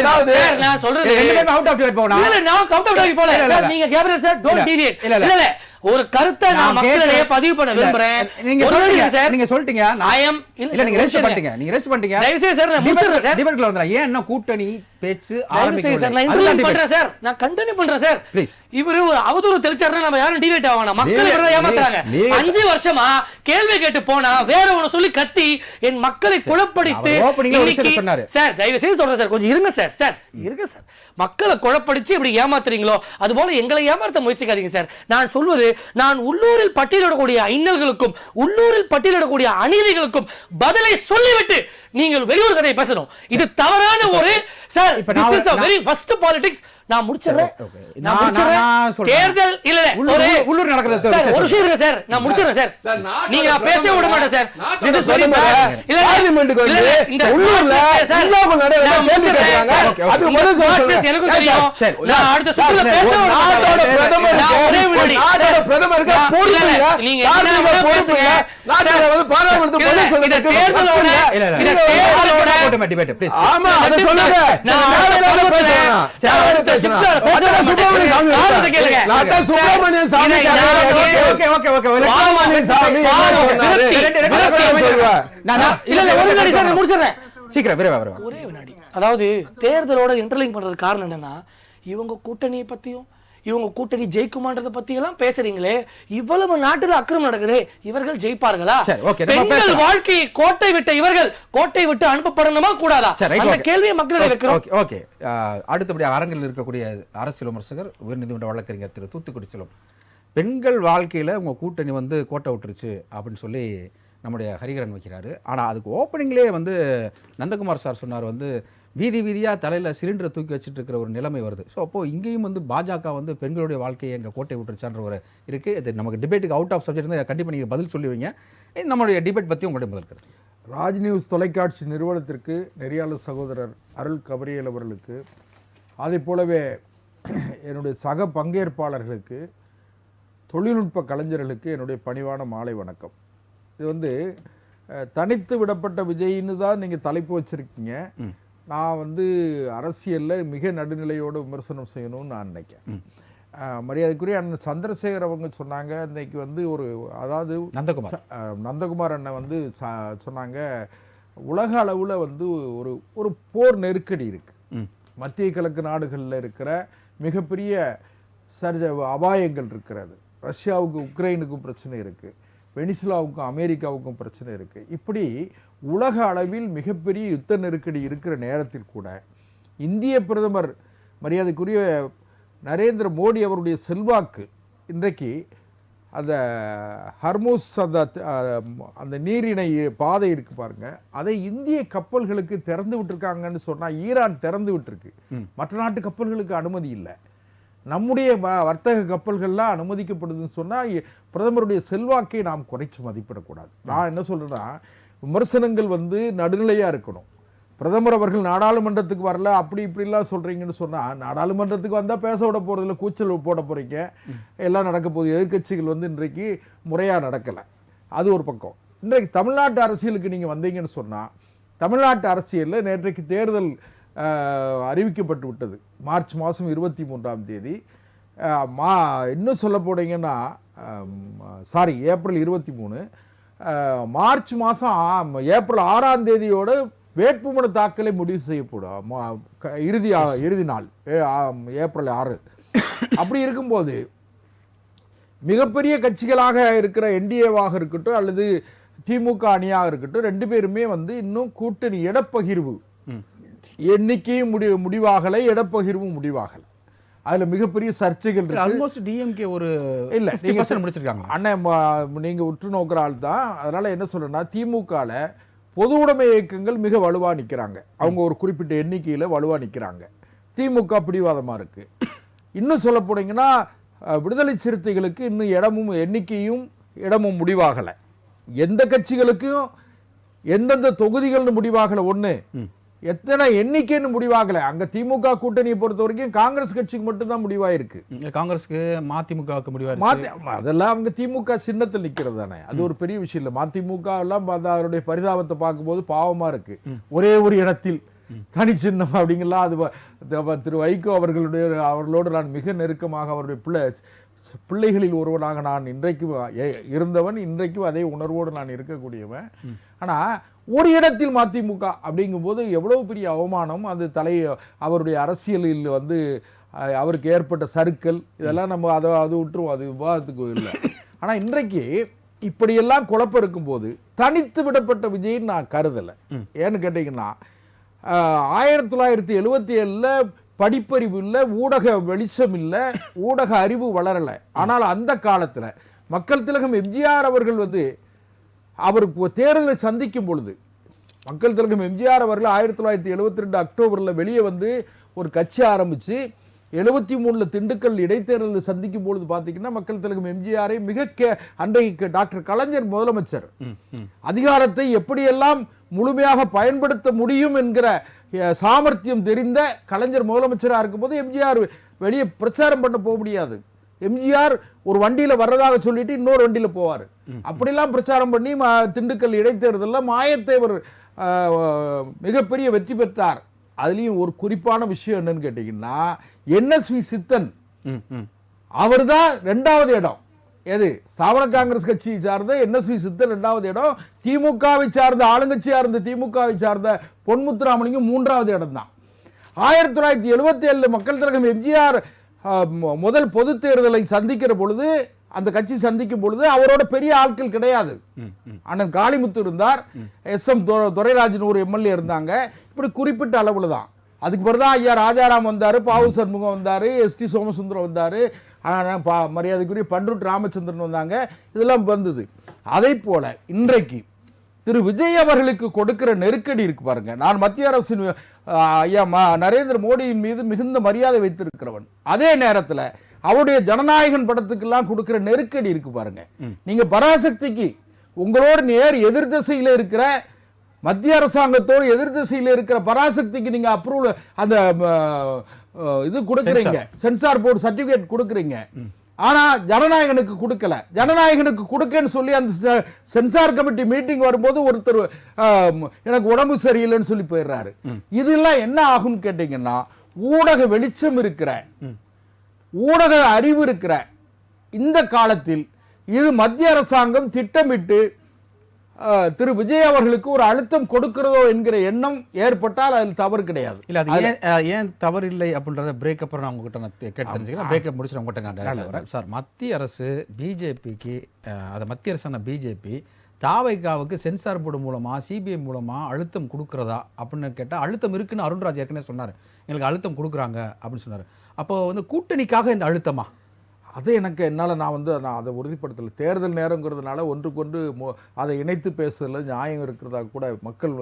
அதாவது நான் சொல்றது அவுட் ஆஃப் டிபேட் போனா. இல்ல நான் அவுட் ஆஃப் டிபேட் போல சார். நீங்க கேப்ரியல் சார் டோன்ட் டீவியேட். இல்ல ஒரு கருத்தை நான் மக்களிடையே பதிவு பண்ண விரும்புறேன். நீங்க சொல்றீங்க சார். நீங்க சொல்லிட்டீங்க. ஐ அம் இல்ல நீங்க ரெஸ்ட் பண்ணிட்டீங்க. நீங்க ரெஸ்ட் பண்ணிட்டீங்க. தயவு செய்து சார் நான் முடிச்சிரேன் சார். டிபேட்ல வந்தா ஏன் என்ன கூட்டணி பேச்சு ஆரம்பிக்கணும் சார். நான் இன்டர்வியூ பண்றேன் சார். நான் கண்டினியூ பண்றேன் சார். ப்ளீஸ். இவரு ஒரு அவதூறு தெளிச்சாருன்னா நம்ம யாரும் டிபேட் ஆவானா? மக்கள் இவரை ஏமாத்துறாங்க. 5 வருஷமா கேள்வி கேட்டு போனா வேற ஒன்னு சொல்லி கத்தி என் மக்களை குழப்படித்து இன்னைக்கு சார் தயவு செய்து சொல்றேன் சார். கொஞ்சம் இருங்க சார். சார் இருங்க சார். மக்களை குழப்படிச்சு இப்படி ஏமாத்துறீங்களோ அது போல எங்களை ஏமாத்த முயற்சிக்காதீங்க சார். நான் சொல்வது நான் உள்ளூரில் பட்டியலிடக்கூடிய இன்னல்களுக்கும் உள்ளூரில் பட்டியலிடக்கூடிய அநீதிகளுக்கும் பதிலை சொல்லிவிட்டு நீங்கள் வெளியூர் கதையை பேசணும். இது தவறான ஒரு sir. This is a very first politics. நான் முடிச்சறேன். தேர்தல் இல்ல உள்ளூர் நடக்குது சார். ஒரு விஷயம் இருக்கு சார். நான் முடிச்சறேன் சார். நீங்க பேசவே விட மாட்டேன் sir. This is very bad. இல்ல பார்லிமென்ட்க்கு வந்து இந்த உள்ளூர்ல இல்லாம நடக்குது கேக்குறாங்க. அது முதல்ல சொல்லுங்க. எனக்கு தெரியும். நான் அடுத்த சுற்றுல பேச விட மாட்டேன். நாட்டோட பிரதமர் ஒரே வினாடி. நாட்டோட பிரதமருக்கு போடுங்க. நீங்க என்ன பேசுங்க. நாட்டோட வந்து பார்லிமென்ட் பதில் சொல்லுங்க. தேர்தலோட இந்த தேர்தலோட போட்டு டிபேட் ப்ளீஸ். ஆமா அத சொல்லுங்க. நான் நாளைக்கு பேசுறேன். சார் சுப்ரமணிய சாமி காரணத்தை கேளுங்க. டாக்டர் சுப்ரமணிய சாமி ஓகே ஓகே ஓகே சுப்ரமணிய சாமி இல்ல இல்ல ஒரு வினாடி சார் நான் முடிச்சிடுறேன். சீக்கிரம் விரைவா ஒரே வினாடி. அதாவது தேர்தலோட இன்டர்லிங்க் பண்றது காரணம் என்னன்னா இவங்க கூட்டணியை பத்தியும் இவங்க கூட்டணி ஜெயிக்குமான்றத பத்தி எல்லாம் பேசுறீங்களே. இவ்வளவு நாட்டுல அக்கிரமம் நடக்குது. இவர்கள் ஜெயிப்பார்களா? பெண்கள் வாழ்க்கையை கோட்டை விட்ட இவர்கள் கோட்டை விட்டு அனுப்பப்படணுமா கூடாதா? அந்த கேள்வியை மக்களிடம் வைக்கிறோம். ஓகே அடுத்தபடி அரங்கில் இருக்கக்கூடிய அரசியல் விமர்சகர் உயர்நீதிமன்ற வழக்கறிஞர் திரு தூத்துக்குடி செல்வம். பெண்கள் வாழ்க்கையில உங்க கூட்டணி வந்து கோட்டை விட்டுருச்சு அப்படின்னு சொல்லி நம்முடைய ஹரிகரன் வைக்கிறாரு. ஆனால் அதுக்கு ஓப்பனிங்லேயே வந்து நந்தகுமார் சார் சொன்னார் வந்து வீதி வீதியாக தலையில் சிலிண்டரை தூக்கி வச்சுட்டு இருக்கிற ஒரு நிலைமை வருது. ஸோ அப்போது இங்கேயும் வந்து பாஜக வந்து பெண்களுடைய வாழ்க்கையை எங்கள் கோட்டை விட்டுருச்சான்ற ஒரு இருக்குது. இது நமக்கு டிபேட்டுக்கு அவுட் ஆஃப் சப்ஜெக்ட் இருந்தால் கண்டிப்பாக நீங்கள் பதில் சொல்லுவீங்க. நம்மளுடைய டிபேட் பற்றி உங்களுடைய முதல் கருத்து. ராஜ் நியூஸ் தொலைக்காட்சி நிறுவனத்திற்கு நெறியாளர் சகோதரர் அருள் கபரியல் அவர்களுக்கு, அதை போலவே என்னுடைய சக பங்கேற்பாளர்களுக்கு, தொழில்நுட்ப கலைஞர்களுக்கு என்னுடைய பணிவான மாலை வணக்கம். இது வந்து தனித்து விடப்பட்ட விஜயின்னு தான் நீங்கள் தலைப்பு வச்சுருக்கீங்க. நான் வந்து அரசியலில் மிக நடுநிலையோடு விமர்சனம் செய்யணும்னு நான் நினைக்கிறேன். மரியாதைக்குரிய அண்ணன் சந்திரசேகர் அவங்க சொன்னாங்க இன்னைக்கு வந்து ஒரு அதாவது நந்தகுமார் அண்ணன் வந்து சொன்னாங்க உலக அளவில் வந்து ஒரு போர் நெருக்கடி இருக்குது. மத்திய கிழக்கு நாடுகளில் இருக்கிற மிகப்பெரிய அபாயங்கள் இருக்கிறது. ரஷ்யாவுக்கு உக்ரைனுக்கும் பிரச்சனை இருக்குது. வெனிசுலாவுக்கும் அமெரிக்காவுக்கும் பிரச்சனை இருக்கு. இப்படி உலக அளவில் மிகப்பெரிய யுத்த நெருக்கடி இருக்கிற நேரத்தில் கூட இந்திய பிரதமர் மரியாதைக்குரிய நரேந்திர மோடி அவருடைய செல்வாக்கு இன்றைக்கு அந்த ஹர்மூஸ் அந்த நீரிணை பாதை இருக்கு பாருங்க, அதை இந்திய கப்பல்களுக்கு திறந்து விட்டுருக்காங்கன்னு சொன்னா ஈரான் திறந்து விட்டுருக்கு. மற்ற நாட்டு கப்பல்களுக்கு அனுமதி இல்லை. நம்முடைய வர்த்தக கப்பல்கள்லாம் அனுமதிக்கப்படுதுன்னு சொன்னா பிரதமருடைய செல்வாக்கை நாம் குறைச்சு மதிப்பிடக்கூடாது. நான் என்ன சொல்றேன்னா, விமர்சனங்கள் நடுநிலையா இருக்கணும். பிரதமர் அவர்கள் நாடாளுமன்றத்துக்கு வரல அப்படி இப்படிலாம் சொல்றீங்கன்னு சொன்னா, நாடாளுமன்றத்துக்கு வந்தா பேச விட போறதுல கூச்சல் போட போறீங்க, எல்லாம் நடக்க போகுது. எதிர்கட்சிகள் இன்றைக்கு முறையா நடக்கல. அது ஒரு பக்கம். இன்றைக்கு தமிழ்நாட்டு அரசியலுக்கு நீங்க வந்தீங்கன்னு சொன்னா, தமிழ்நாட்டு அரசியலில் நேற்றைக்கு தேர்தல் அறிவிக்கப்பட்டு விட்டது. மார்ச் மாதம் 23ஆம் தேதி. இன்னும் சொல்ல போனீங்கன்னா ஏப்ரல் 23, மார்ச் மாதம் ஏப்ரல் 6ஆம் தேதியோட வேட்புமனு தாக்கலை முடிவு செய்யப்படும். இறுதி நாள் ஏப்ரல் 6. அப்படி இருக்கும்போது மிகப்பெரிய கட்சிகளாக இருக்கிற என்டிஏவாக இருக்கட்டும் அல்லது திமுக அணியாக இருக்கட்டும், ரெண்டு பேருமே இன்னும் கூட்டணி இடப்பகிர்வு எண்ணிக்கையும் முடிவாகலை, இடப்பகிர்வும் முடிவாகலை. அதுல மிகப்பெரிய சர்ச்சைகள் இருக்கு. ஆல்மோஸ்ட் டிஎம்கே ஒரு இல்ல 50% முடிச்சிருக்காங்க. அண்ணன் நீங்க உற்று நோக்கிற ஆள் தான். அதனால என்ன சொல்றேன்னா, திமுகல பொது உடைமை இயக்கங்கள் மிக வலுவா நிக்கிறாங்க. அவங்க ஒரு குறிப்பிட்ட எண்ணிக்கையில வலுவா நிக்கிறாங்க. திமுக பிடிவாதமா இருக்கு. இன்னும் சொல்ல போனீங்கன்னா, விடுதலை சிறுத்தைகளுக்கு இன்னும் இடமும் முடிவாகலை. எந்த கட்சிகளுக்கும் எந்தெந்த தொகுதிகள்னு முடிவாகலை. ஒண்ணு எத்தனை எண்ணிக்கைன்னு முடிவாகலை. அங்க திமுக கூட்டணியை பொறுத்த வரைக்கும் காங்கிரஸ் கட்சிக்கு மட்டும்தான் முடிவாயிருக்கு. காங்கிரஸுக்கு மதிமுகவுக்கு முடிவாயிருக்கு. அதெல்லாம் அவங்க திமுக சின்னத்தில் நிக்கிறது தானே, அது ஒரு பெரிய விஷயம் இல்லை. மதிமுக எல்லாம் அவருடைய பரிதாபத்தை பார்க்கும்போது பாவமா இருக்கு. ஒரே ஒரு இடத்தில் தனி சின்னம் அப்படிங்கலாம். அது திரு வைகோ அவர்களோடு நான் மிக நெருக்கமாக அவருடைய பிள்ளைகளில் ஒருவனாக நான் இன்றைக்கு இருந்தவன். இன்றைக்கும் அதே உணர்வோடு நான் இருக்கக்கூடியவன். ஆனா ஒரு இடத்தில் மதிமுக அப்படிங்கும்போது எவ்வளவு பெரிய அவமானம். அது அவருடைய அரசியலில் அவருக்கு ஏற்பட்ட சறுக்கல் இதெல்லாம் நம்ம அது விட்டுருவோம், அது விவாதத்துக்கு இல்லை. ஆனா இன்றைக்கு இப்படியெல்லாம் குழப்பம் இருக்கும்போது தனித்து விடப்பட்ட விஜய்ன்னு நான் கருதலை. ஏன்னு கேட்டீங்கன்னா, 1977 படிப்பறிவு இல்லை, ஊடக வெளிச்சம் இல்லை, ஊடக அறிவு வளரலை. ஆனால் அந்த காலத்துல மக்கள் திலகம் எம்ஜிஆர் அவர்கள் அவருக்கு தேர்தலை சந்திக்கும் பொழுது, மக்கள் திலகம் எம்ஜிஆர் அவர்கள் 1972 அக்டோபரில் வெளியே ஒரு கட்சி ஆரம்பிச்சு 73 திண்டுக்கல் இடைத்தேர்தலில் சந்திக்கும் பொழுது பார்த்தீங்கன்னா, மக்கள் திலகம் எம்ஜிஆரை அன்றைக்கு டாக்டர் கலைஞர் முதலமைச்சர் அதிகாரத்தை எப்படியெல்லாம் முழுமையாக பயன்படுத்த முடியும் என்கிற சாமர்த்தியம் தெரிந்த கலைஞர் முதலமைச்சராக இருக்கும்போது எம்ஜிஆர் வெளியே பிரச்சாரம் பண்ண போக முடியாது. எம்ஜிஆர் ஒரு வண்டியில வர்றதாக சொல்லிட்டு இன்னொரு வண்டியில போவார். அப்படிலாம் பிரச்சாரம் பண்ணி திண்டுக்கல் இடைத்தேர்தலில் மாயத்தேவர் மிகப்பெரிய வெற்றி பெற்றார். அதுலயும் ஒரு குறிப்பான விஷயம் என்னன்னு கேட்டீங்கன்னா, NSV சித்தன் அவர் தான் 2வது இடம். எது ஸ்தாபன காங்கிரஸ் கட்சியை சார்ந்த NSV சித்தன் 2வது இடம். திமுகவை சார்ந்த ஆளுங்கட்சியா இருந்த திமுகவை சார்ந்த பொன்முத்துராமலிங்கம் 3வது இடம் தான். 1977 மக்கள் திலகம் எம்ஜிஆர் முதல் பொது தேர்தலை சந்திக்கிற பொழுது, அந்த கட்சி சந்திக்கும் பொழுது அவரோட பெரிய ஆட்கள் கிடையாது. அண்ணன் காளிமுத்து இருந்தார், SM துரைராஜன் ஒரு எம்எல்ஏ இருந்தாங்க. இப்படி குறிப்பிட்ட அளவுல தான். அதுக்கு பிறகுதான் ஐயா ராஜாராம் வந்தாரு, பாவு சண்முகம் வந்தாரு, ST சோமசுந்தரம் வந்தாரு, மரியாதைக்குரிய பண்ருட் ராமச்சந்திரன் வந்தாங்க. இதெல்லாம் வந்தது. அதே போல இன்றைக்கு திரு விஜய் அவர்களுக்கு கொடுக்கிற நெருக்கடி இருக்கு பாருங்க. நான் மத்திய அரசின் ஐயா நரேந்திர மோடியின் மீது மிகுந்த மரியாதை வைத்திருக்கிறவன். அதே நேரத்தில் அவருடைய ஜனநாயகன் படத்துக்கெல்லாம் கொடுக்கிற நெருக்கடி இருக்கு பாருங்க. நீங்க பராசக்திக்கு உங்களோட நேர் எதிர் திசையில இருக்கிற மத்திய அரசாங்கத்தோடு எதிர் திசையில இருக்கிற பராசக்திக்கு நீங்க அப்ரூவல் அந்த இது கொடுக்குறீங்க, சென்சார் போர்டு சர்டிபிகேட் கொடுக்குறீங்க. ஆனா ஜனநாயகனுக்கு கொடுக்கல. ஜனநாயகனுக்கு கொடுக்கன்னு சொல்லி அந்த சென்சார் கமிட்டி மீட்டிங் வரும்போது ஒருத்தர் எனக்கு உடம்பு சரியில்லைன்னு சொல்லி போயிடுறாரு. இதெல்லாம் என்ன ஆகும்னு கேட்டீங்கன்னா, ஊடக வெளிச்சம் இருக்கிற, ஊடக அறிவு இருக்கிற இந்த காலத்தில் இது மத்திய அரசாங்கம் திட்டமிட்டு திரு விஜய் அவர்களுக்கு ஒரு அழுத்தம் கொடுக்கிறதோ என்கிற எண்ணம் ஏற்பட்டால் அதில் தவறு கிடையாது. இல்ல அது ஏன் தவறு இல்லை அப்படின்றத பிரேக்கப் நான் உங்ககிட்ட நான் கேட்டு தெரிஞ்சுக்கிறேன். பிரேக்கப் முடிச்சுட்டு உங்ககிட்ட நான் டைரக்டா வரேன். சார், மத்திய அரசு பிஜேபிக்கு அது மத்திய அரசான பிஜேபி தாவைக்காவுக்கு சென்சார் போர்டு மூலமா சிபிஐ மூலமா அழுத்தம் கொடுக்கறதா அப்படின்னு கேட்டால் அழுத்தம் இருக்குன்னு அருண்ராஜ் ஏற்கனவே சொன்னார். எங்களுக்கு அழுத்தம் கொடுக்குறாங்க அப்படின்னு சொன்னார். அப்போ வந்து கூட்டணிக்காக இந்த அழுத்தமா? அது என்னால் நான் அதை உறுதிப்படுத்தலை. தேர்தல் நேரங்கிறதுனால ஒன்றுக்கொண்டு அதை இணைத்து பேசுறதுல நியாயம் இருக்கிறதா கூட மக்கள்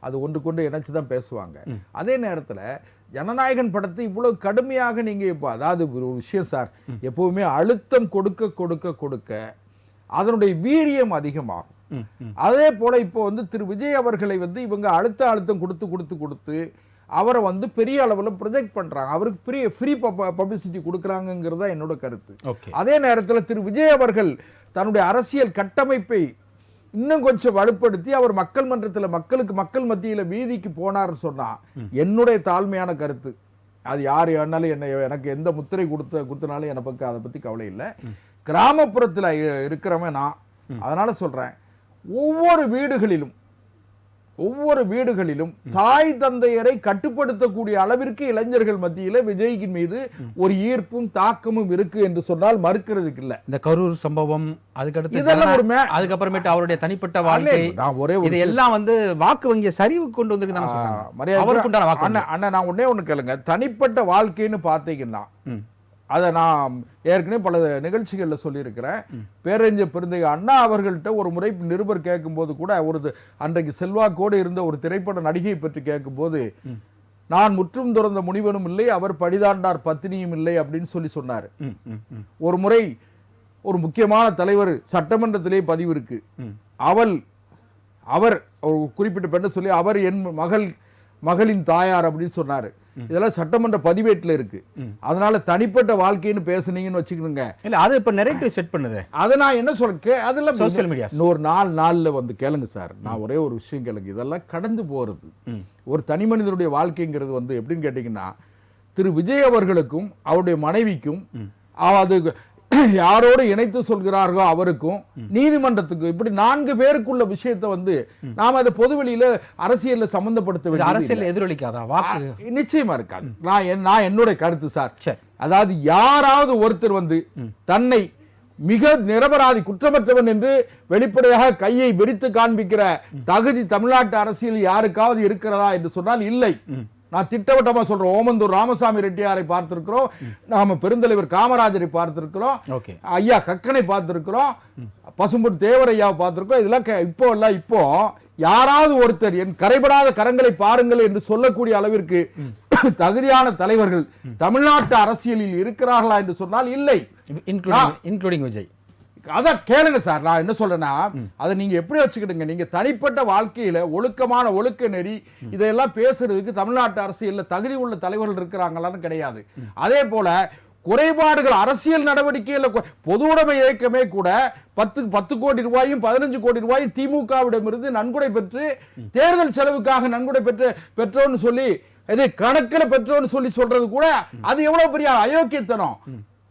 அது ஒன்றுக்கொண்டு இணைச்சு தான் பேசுவாங்க. அதே நேரத்தில் ஜனநாயகன் படத்தை இவ்வளவு கடுமையாக நீங்கள் இப்போ அதாவது ஒரு விஷயம் சார், எப்பவுமே அழுத்தம் கொடுக்க கொடுக்க கொடுக்க அதனுடைய வீரியம் அதிகமாகும். அதே போல இப்போ திரு விஜய் அவர்களை இவங்க அழுத்தம் கொடுத்து கொடுத்து கொடுத்து அவரை பெரிய அளவில் ப்ரொஜெக்ட் பண்றாங்க. அவருக்கு ஃப்ரீ பப்ளிசிட்டி கொடுக்குறாங்கிறது தான் என்னோட கருத்து. அதே நேரத்தில் திரு விஜய் அவர்கள் தன்னுடைய அரசியல் கட்டமைப்பை இன்னும் கொஞ்சம் வலுப்படுத்தி அவர் மக்கள் மன்றத்தில் மக்கள் மத்தியில் வீதிக்கு போனார்னு சொன்னா என்னுடைய தாழ்மையான கருத்து. அது யார் வேணாலும் எனக்கு எந்த முத்திரை குத்துனாலும் எனக்கு அதை பத்தி கவலை இல்லை. கிராமப்புறத்தில் இருக்கிறவன் நான், அதனால சொல்றேன், ஒவ்வொரு வீடுகளிலும் தாய் தந்தையரை கட்டுப்படுத்தக்கூடிய அளவிற்கு இளைஞர்கள் மத்தியில விஜய்கின் மீது ஒரு ஈர்ப்பும் தாக்கமும் இருக்கு என்று சொன்னால் மறுக்கிறதுக்கு இல்ல. இந்த கரூர் சம்பவம், அதுக்கடுத்து அதுக்கப்புறமேட்டு அவருடைய தனிப்பட்ட வாழ்க்கை, இதெல்லாம் வாக்கு வங்கிய சரிவு கொண்டு வந்திருக்கு. நான் ஒண்ணு கேளுங்க, தனிப்பட்ட வாழ்க்கைன்னு பாத்தீங்கன்னா அதை நான் ஏற்கனவே பல நிகழ்ச்சிகளில் சொல்லியிருக்கிறேன். பேரறிஞர் பெருந்தகை அண்ணா அவர்கள்ட்ட ஒரு முறை நிருபர் கேட்கும்போது கூட அன்றைக்கு செல்வாக்கோடு இருந்த ஒரு திரைப்பட நடிகையை பற்றி கேட்கும்போது, நான் முற்றும் துறந்த முனிவனும் இல்லை, அவர் படிதாண்டார் பத்தினியும் இல்லை அப்படின்னு சொன்னார். ஒரு முறை ஒரு முக்கியமான தலைவர் சட்டமன்றத்திலே பதிவு இருக்கு, அவர் ஒரு குறிப்பிட்ட பெண்ணை சொல்லி அவர் என் மகளின் தாயார் அப்படின்னு சொன்னாரு. இதெல்லாம் சட்டமன்ற பதிவேட்டில் இருக்கு. அதனால தனிப்பட்ட வாழ்க்கைன்னு பேசுனீங்கன்னு வச்சுக்கணுங்க. இல்ல அது இப்ப நரேட்டிவ் செட் பண்ணுது. அதை நான் என்ன சொல்றேன், அதெல்லாம் சோசியல் மீடியா ஒரு நாள்ல கேளுங்க சார். நான் ஒரே ஒரு விஷயம் கேளுங்க, இதெல்லாம் கடந்து போறது. ஒரு தனி மனிதனுடைய வாழ்க்கைங்கிறது எப்படின்னு கேட்டீங்கன்னா, திரு விஜய் அவர்களுக்கும் அவருடைய மனைவிக்கும் அது யாரோடு இணைத்து சொல்கிறார்களோ அவருக்கும் நீதிமன்றத்துக்கும் இப்படி 4 பேருக்குள்ள விஷயத்தை நாம அதை பொதுவெளியில அரசியல்ல சம்பந்தப்படுத்த வேண்டிய அரசியல் எதிரொலிக்காதா? வாக்கு நிச்சயமா இருக்காது. நான் என்னோட கருத்து சார், அதாவது யாராவது ஒருத்தர் தன்னை மிக நிரபராதி குற்றமற்றவன் என்று வெளிப்படையாக கையை விரித்து காண்பிக்கிற தகுதி தமிழ்நாட்டு அரசியல் யாருக்காவது இருக்கிறதா என்று சொன்னால் இல்லை. நான் திட்டவட்டமா சொல்றேன். ஓமந்தூர் ராமசாமி ரெட்டியாரை பார்த்திருக்கிறோம், நாம பெருந்தலைவர் காமராஜரை பார்த்திருக்கிறோம், ஐயா கக்கனை பார்த்திருக்கிறோம், பசும்பொன் தேவரையாவை பார்த்திருக்கிறோம். இதெல்லாம் இப்போ யாராவது ஒருத்தர் என் கரைபடாத கரங்களை பாருங்கள் என்று சொல்லக்கூடிய அளவிற்கு தகுதியான தலைவர்கள் தமிழ்நாட்டு அரசியலில் இருக்கிறார்களா என்று சொன்னால் இல்லை, இன்க்ளூடிங் விஜய். அதான் கேளுங்க சார், நான் என்ன சொல்றேன்னா, அதை நீங்க எப்படி வச்சுக்கிடுங்க. நீங்க தனிப்பட்ட வாழ்க்கையில ஒழுக்க நெறி இதெல்லாம் பேசுறதுக்கு தமிழ்நாட்டு அரசியல்ல தகுதி உள்ள தலைவர்கள் இருக்கிறாங்களான்னு கிடையாது. அதே போல குறைபாடுகள் அரசியல் நடவடிக்கையில் பொதுவுடைமை இயக்கமே கூட 10 கோடி ரூபாயும் 15 கோடி ரூபாயும் திமுகவிடமிருந்து நன்கொடை பெற்று தேர்தல் செலவுக்காக நன்கொடை பெற்றோன்னு சொல்லி கணக்கில் பெற்றோன்னு சொல்றது கூட அது எவ்வளவு பெரிய அயோக்கியத்தனம்.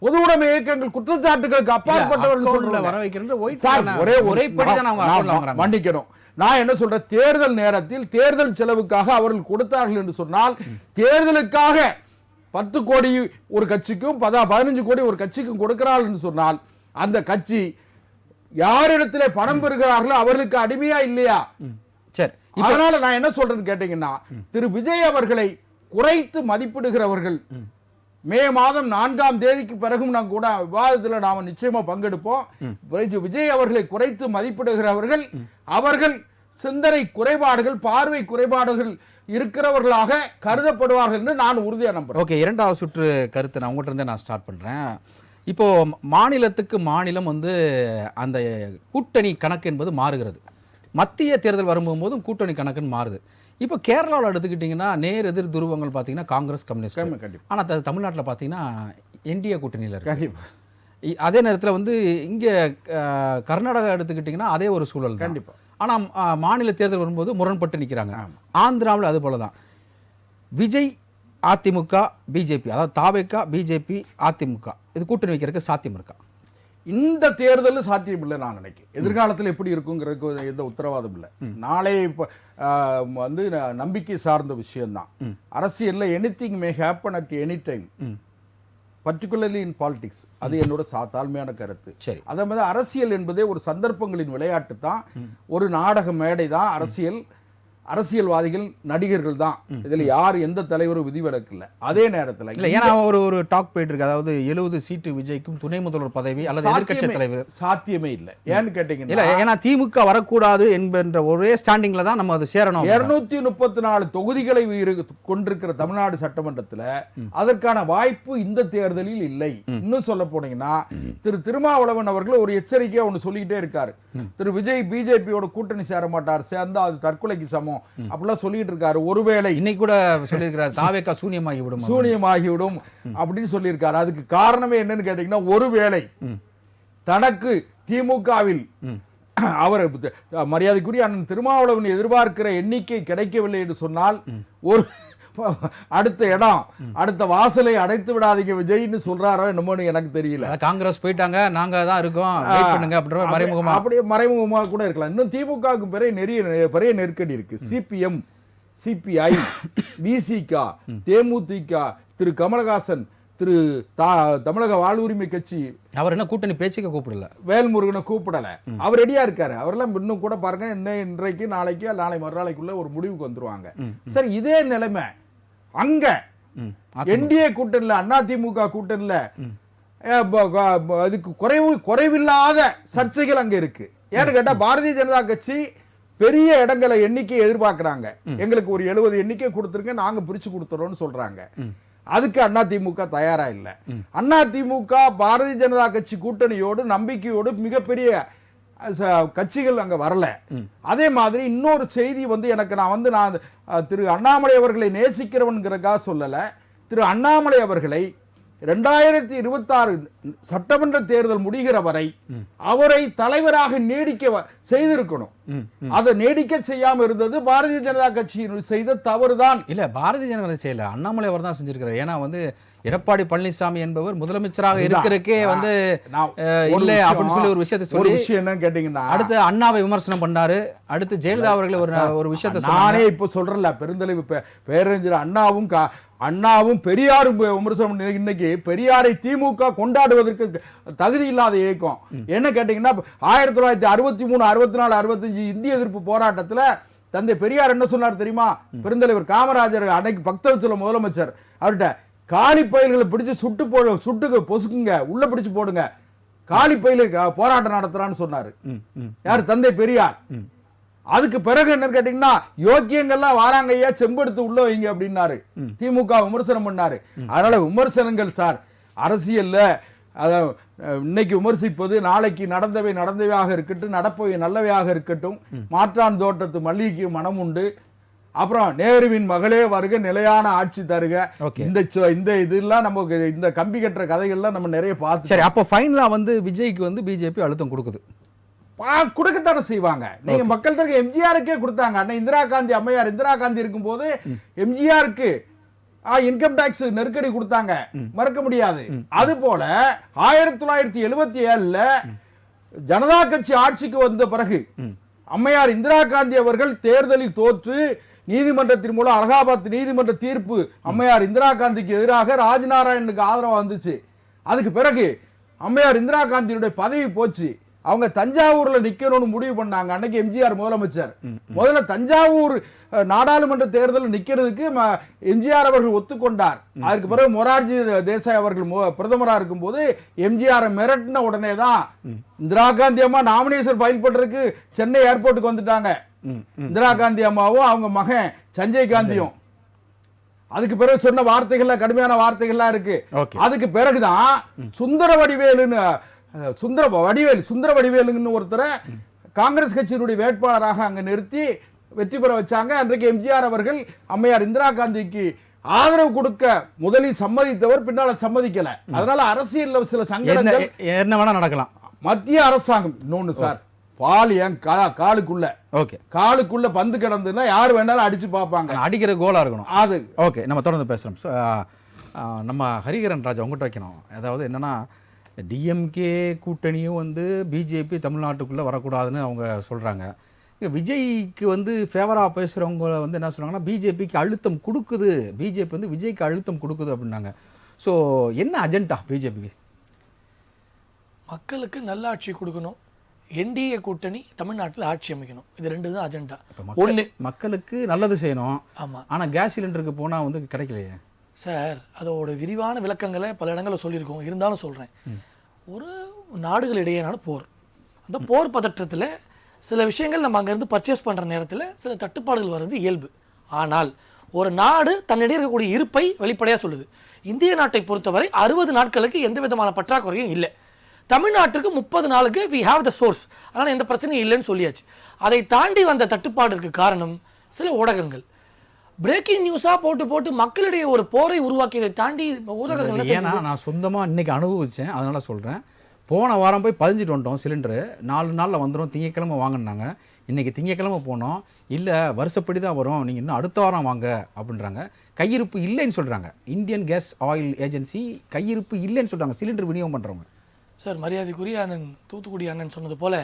பொதுவுடைமை இயக்கங்கள் குற்றச்சாட்டுகளுக்கு அப்பாற்பட்டவர்கள் மன்னிக்கணும். நான் என்ன சொல்றேன், தேர்தல் நேரத்தில் தேர்தல் செலவுக்காக அவர்கள் கொடுத்தார்கள் என்று சொன்னால், தேர்தலுக்காக 10 கோடி ஒரு கட்சிக்கும் 15 கோடி ஒரு கட்சிக்கும் கொடுக்கிறார்கள் என்று சொன்னால், அந்த கட்சி யாரிடத்திலே பணம் பெறுகிறார்களோ அவர்களுக்கு அடிமையா இல்லையா? சரி, அதனால நான் என்ன சொல்றேன்னு கேட்டீங்கன்னா, திரு விஜய் அவர்களை குறைத்து மதிப்பிடுகிறவர்கள் மே மாதம் 4ஆம் தேதிக்கு பிறகும் நான் கூட விவாதத்தில் நாம நிச்சயமா பங்கெடுப்போம். விஜய் அவர்களை குறைத்து மதிப்பிடுகிறவர்கள் அவர்கள் சிந்தனை குறைபாடுகள், பார்வை குறைபாடுகள் இருக்கிறவர்களாக கருதப்படுவார்கள் என்று நான் உறுதியா நம்புறேன். ஓகே, 2வது சுற்று கருத்தை நான் உங்கள்கிட்ட இருந்தே நான் ஸ்டார்ட் பண்றேன். இப்போ மாநிலத்துக்கு மாநிலம் அந்த கூட்டணி கணக்கு என்பது மாறுகிறது. மத்திய தேர்தல் வரும்போதும் கூட்டணி கணக்குன்னு மாறுது. இப்போ கேரளாவில் எடுத்துக்கிட்டிங்கன்னா நேர் எதிர் துருவங்கள் பார்த்தீங்கன்னா காங்கிரஸ், கம்யூனிஸ்ட். ஆனால் தமிழ்நாட்டில் பார்த்தீங்கன்னா என்டிஏ கூட்டணியில் இருக்கு. அதே நேரத்தில் இங்கே கர்நாடகா எடுத்துக்கிட்டிங்கன்னா அதே ஒரு சூழல் கண்டிப்பாக. ஆனால் மாநில தேர்தல் வரும்போது முரண்பட்டு நிற்கிறாங்க. ஆந்திராவில் அது போல தான். விஜய், அதிமுக, பிஜேபி, அதாவது தாவேகா, பிஜேபி, அதிமுக இது கூட்டணி வைக்கிறதுக்கு சாத்தியம் இருக்கா? இந்த தேர்தல் சாத்தியம் இல்லை நான் நினைக்கிறேன். எதிர்காலத்தில் எப்படி இருக்குங்கிறதுக்கு எந்த உத்தரவாதம் இல்லை. நாளை இப்போ வந்து நம்பிக்கை சார்ந்த விஷயம்தான். அரசியல்ல anything may happen at any time, particularly in politics. அது என்னோட தாழ்மையான கருத்து. சரி. அதே மாதிரி அரசியல் என்பதே ஒரு சந்தர்ப்பங்களின் விளையாட்டு தான், ஒரு நாடக மேடை தான் அரசியல். அரசியல்வாதிகள் நடிகர்கள் தான், இதுல யார் எந்த தலைவரும் விதிவிலக்கு இல்லை. அதே நேரத்தில் இல்ல, ஏன்னா ஒரு டாக் போயிட்டு இருக்கு, அதாவது 70 சீட்டு விஜய்க்கும் துணை முதல்வர் பதவி அல்லது எதிர்க்கட்சி தலைவர் சாத்தியமே இல்லை. ஏன்னு கேட்டீங்கன்னா, இல்ல, ஏன்னா திமுக வரக்கூடாது என்கின்ற ஒரே ஸ்டாண்டிங்ல தான் நம்ம அது சேரணும். 234 தொகுதிகளை கொண்டிருக்கிற தமிழ்நாடு சட்டமன்றத்தில் அதற்கான வாய்ப்பு இந்த தேர்தலில் இல்லை. இன்னும் சொல்ல போனீங்கன்னா, திரு திருமாவளவன் அவர்கள் ஒரு எச்சரிக்கையா ஒண்ணு சொல்லிக்கிட்டே இருக்காரு. திரு விஜய் பிஜேபியோட கூட்டணி சேர மாட்டார், சேர்ந்தா அது தற்கொலைக்கு சமம் அப்படிலாம் சொல்லிட்டு இருக்காரு. ஒருவேளை இன்னைக்கு கூட சொல்லியிருக்கிறார், தாவேகா சூனியமாகிவிடும் அப்படின்னு சொல்லியிருக்காரு. அதுக்கு காரணமே என்னன்னு கேட்டீங்கன்னா, ஒருவேளை தனக்கு திமுகவில் அவர் மரியாதைக்குரிய அண்ணன் திருமாவளவன் எதிர்பார்க்கிற எண்ணிக்கை கிடைக்கவில்லை என்று சொன்னால், ஒரு அடுத்த இடம், அடுத்த வாசலை அடைத்து விடாதீங்க விஜய்னு சொல்றாரோ என்னமோன்னு எனக்கு தெரியல. காங்கிரஸ் போயிட்டாங்க, நாங்க தான் இருக்கோம், வெயிட் பண்ணுங்க அப்படின்ற மறைமுகமா, அப்படியே மறைமுகமா கூட இருக்கலாம். இன்னும் திமுகவுக்கு பெரிய நெருக்கடி இருக்கு. சிபிஎம், சிபிஐ, விசிக, தேமுதிக, திரு கமலஹாசன், திரு தமிழக வாழ்வுரிமை கட்சி, அவர் என்ன கூட்டணி பேச்சுக்க கூப்பிடல, வேல்முருகனை கூப்பிடல. அவர் ரெடியா இருக்காரு. அவரெல்லாம் இன்னும் கூட பாருங்க, இன்றைக்கு நாளைக்கு நாளை மறுநாளைக்குள்ள ஒரு முடிவுக்கு வந்துருவாங்க. சரி, இதே நிலைமை அங்க என்டிஏ கூட்டணில, அதிமுக கூட்டணில அதுக்கு குறைவில்லாத சர்ச்சைகள் அங்க இருக்கு. ஏன்னு கேட்டா, பாரதிய ஜனதா கட்சி பெரிய இடங்களை எண்ணிக்கை எதிர்பார்க்கிறாங்க. எங்களுக்கு ஒரு 70 எண்ணிக்கை கொடுத்துருங்க, நாங்க பிரிச்சு கொடுத்துறோம்னு சொல்றாங்க. அதுக்கு அதிமுக தயாரா இல்ல. அதிமுக பாரதிய ஜனதா கட்சி கூட்டணியோடு நம்பிக்கையோடு மிகப்பெரிய கட்சிகள் அங்க வரல. அதே மாதிரி இன்னொரு செய்தி வந்து எனக்கு, நான் திரு அண்ணாமலை அவர்களை நேசிக்கிறவன்கிறதுக்காக சொல்லல. திரு அண்ணாமலை அவர்களை 2026 சட்டமன்ற தேர்தல் முடிகிற வரை அவரை தலைவராக நீடிக்க செய்திருக்கணும். அதை நீடிக்க செய்யாம இருந்தது பாரதிய ஜனதா கட்சி செய்த தவறுதான். இல்ல, பாரதிய ஜனதா கட்சி செய்யல, அண்ணாமலை அவர் தான் செஞ்சிருக்கிறார். ஏன்னா வந்து எடப்பாடி பழனிசாமி என்பவர் முதலமைச்சராக இருக்கிறதுக்கே வந்து இல்ல அப்படின்னு சொல்லி ஒரு விஷயத்தை சொல்லி, விஷயம் என்ன கேட்டீங்கன்னா, அடுத்து அண்ணாவை விமர்சனம் பண்ணாரு, அடுத்து ஜெயலலிதா அவர்கள் ஒரு விஷயத்தை நானே இப்ப சொல்றேன்ல, பெருந்தலைவு பேரறிஞர் அண்ணாவும் பெரியாரும் விமர்சனம். இன்னைக்கு பெரியாரை திமுக கொண்டாடுவதற்கு தகுதி இல்லாத இயக்கம். என்ன கேட்டீங்கன்னா, 1963, 64, 65 இந்திய எதிர்ப்பு போராட்டத்துல தந்தை பெரியார் என்ன சொன்னார் தெரியுமா? பெருந்தலைவர் காமராஜர் அன்னைக்கு பக்தவச்சல முதலமைச்சர், அவர்கிட்ட காலி பயில்களை பிடிச்சு சுட்டுக்கு பொசுக்குங்க, உள்ள பிடிச்சு போடுங்க, காலி பயில போராட்டம் நடத்துறான்னு சொன்னாரு. யார்? தந்தை பெரியார். அதுக்கு பிறகு என்ன கேட்டீங்கன்னா, யோக்கியங்கள்லாம் வாராங்க ஐயா, செம்பெடுத்து உள்ள வைங்க அப்படின்னாரு. திமுக விமர்சனம் பண்ணாரு. அதனால விமர்சனங்கள் சார் அரசியல்ல இன்னைக்கு விமர்சிப்பது நாளைக்கு நடந்தவையாக இருக்கட்டும், நடப்பவை நல்லவையாக இருக்கட்டும். மாற்றான் தோட்டத்து மல்லிகைக்கு மனம் உண்டு, அப்புறம் நேருவின் மகளே வருக, நிலையான ஆட்சி தருக, இந்த இதெல்லாம் நமக்கு இந்த கம்பி கட்டுற கதைகள்லாம் நம்ம நிறைய பார்த்து. சரி, அப்போ ஃபைனலா வந்து விஜய்க்கு வந்து பிஜேபி அழுத்தம் கொடுக்குது. கொடுக்கத்தானே செய்வாங்க. நீங்க மக்கள் தரக்கு எம்ஜிஆருக்கே கொடுத்தாங்க. அண்ணா இந்திரா காந்தி, அம்மையார் இந்திரா காந்தி இருக்கும் போது எம்ஜிஆருக்கு இன்கம் டாக்ஸ் நெருக்கடி கொடுத்தாங்க, மறக்க முடியாது. அது போல 1977 ஜனதா கட்சி ஆட்சிக்கு வந்த பிறகு அம்மையார் இந்திரா காந்தி அவர்கள் தேர்தலில் தோற்று நீதிமன்றத்தின் மூலம் அலகாபாத் நீதிமன்ற தீர்ப்பு அம்மையார் இந்திரா காந்திக்கு எதிராக ராஜ்நாராயணுக்கு ஆதரவா வந்துச்சு. அதுக்கு பிறகு அம்மையார் இந்திரா காந்தியுடைய பதவி போச்சு. அவங்க தஞ்சாவூர்ல நிக்கணும்னு முடிவு பண்ணாங்க. அன்னைக்கு எம்ஜிஆர் முதலமைச்சர். முதல்ல தஞ்சாவூர் நாடாளுமன்ற தேர்தல் நிக்கிறதுக்கு எம்ஜிஆர் அவர்கள் ஒத்துக்கொண்டார். அதுக்கு பிறகு மொரார்ஜி தேசாய் அவர்கள் பிரதமரா இருக்கும் போது எம்ஜிஆர் மிரட்டின உடனே தான் இந்திரா காந்தி அம்மா நாமினேஷன் ஃபைல் பண்றதுக்கு சென்னை ஏர்போர்ட்டுக்கு வந்துட்டாங்க. இந்திரா காந்தி அம்மாவும் அவங்க மகன் சஞ்சய் காந்தியும். அதுக்கு பிறகு சொன்ன வார்த்தைகள்ல கடுமையான வார்த்தைகள்லாம் இருக்கு. அதுக்கு பிறகுதான் சுந்தர வடிவேலுன்னு ஒருத்தரை காங்கிரஸ் கட்சியினுடைய வேட்பாளராக அங்க நிறுத்தி வெற்றி பெற வச்சாங்க. அன்றைக்கு எம்ஜிஆர் அவர்கள் அம்மையார் இந்திரா காந்திக்கு ஆதரவு கொடுக்க முதலில் சம்மதித்தவர், பின்னால சம்மதிக்கல. அதனால அரசியல் சில சங்கடங்கள் என்ன வேணா நடக்கலாம். மத்திய அரசாங்கம் இன்னொன்னு சார், பால் என் காலுக்குள்ள பந்து கிடந்துன்னா யார் வேணாலும் அடிச்சு பார்ப்பாங்க. அடிக்கிற கோலா இருக்கணும் அது. ஓகே, நம்ம தொடர்ந்து பேசுறோம். நம்ம ஹரிகரன் ராஜா உங்ககிட்ட வைக்கணும். அதாவது என்னன்னா, டிஎம்கே கூட்டணியும் வந்து பிஜேபி தமிழ்நாட்டுக்குள்ளே வரக்கூடாதுன்னு அவங்க சொல்கிறாங்க. இங்கே விஜய்க்கு வந்து ஃபேவராக பேசுகிறவங்க வந்து என்ன சொல்கிறாங்கன்னா பிஜேபிக்கு அழுத்தம் கொடுக்குது, பிஜேபி வந்து விஜய்க்கு அழுத்தம் கொடுக்குது அப்படின்னாங்க. ஸோ என்ன அஜெண்டா பிஜேபிக்கு? மக்களுக்கு நல்ல ஆட்சி கொடுக்கணும், என்டிஏ கூட்டணி தமிழ்நாட்டில் ஆட்சி அமைக்கணும். இது 2 தான் அஜெண்டா. ஒன்று, மக்களுக்கு நல்லது செய்யணும். ஆமாம். ஆனால் கேஸ் சிலிண்டருக்கு போனால் வந்து கிடைக்கலையே சார். அதோட விரிவான விளக்கங்களை பல இடங்களில் சொல்லியிருக்கோம். இருந்தாலும் சொல்கிறேன், ஒரு நாடுகளிடையேயான போர், அந்த போர் பதற்றத்தில் சில விஷயங்கள் நம்ம அங்கேருந்து பர்ச்சேஸ் பண்ணுற நேரத்தில் சில தட்டுப்பாடுகள் வர்றது இயல்பு. ஆனால் ஒரு நாடு தன்னிடையே இருக்கக்கூடிய இருப்பை வெளிப்படையாக சொல்லுது. இந்திய நாட்டை பொறுத்தவரை 60 நாட்களுக்கு எந்த விதமான பற்றாக்குறையும் இல்லை. தமிழ்நாட்டுக்கு 30 நாளுக்கு வி ஹாவ் த சோர்ஸ், அதனால் எந்த பிரச்சனையும் இல்லைன்னு சொல்லியாச்சு. அதை தாண்டி வந்த தட்டுப்பாடுக்கு காரணம் சில ஊடகங்கள் பிரேக்கிங் நியூஸாக போட்டு மக்களிடையே ஒரு போரை உருவாக்கியதை தாண்டி ஊடகங்கள். ஏன்னா நான் சொந்தமாக இன்றைக்கி அனுபவித்தேன், அதனால் சொல்கிறேன். போன வாரம் போய் பதிஞ்சிட்டு வந்துட்டோம். சிலிண்டரு 4 நாளில் வந்துடும், திங்கக்கிழமை வாங்கினாங்க. இன்றைக்கி திங்கக்கிழமை போனோம், இல்லை வருஷப்படி தான் வரும், நீங்கள் இன்னும் அடுத்த வாரம் வாங்க அப்படின்றாங்க. கையிருப்பு இல்லைன்னு சொல்கிறாங்க. இந்தியன் கேஸ் ஆயில் ஏஜென்சி கையிருப்பு இல்லைன்னு சொல்கிறாங்க சிலிண்டர் விநியோகம் பண்ணுறவங்க. சார், மரியாதைக்குரிய அண்ணன் தூத்துக்குடி அண்ணன் சொன்னது போல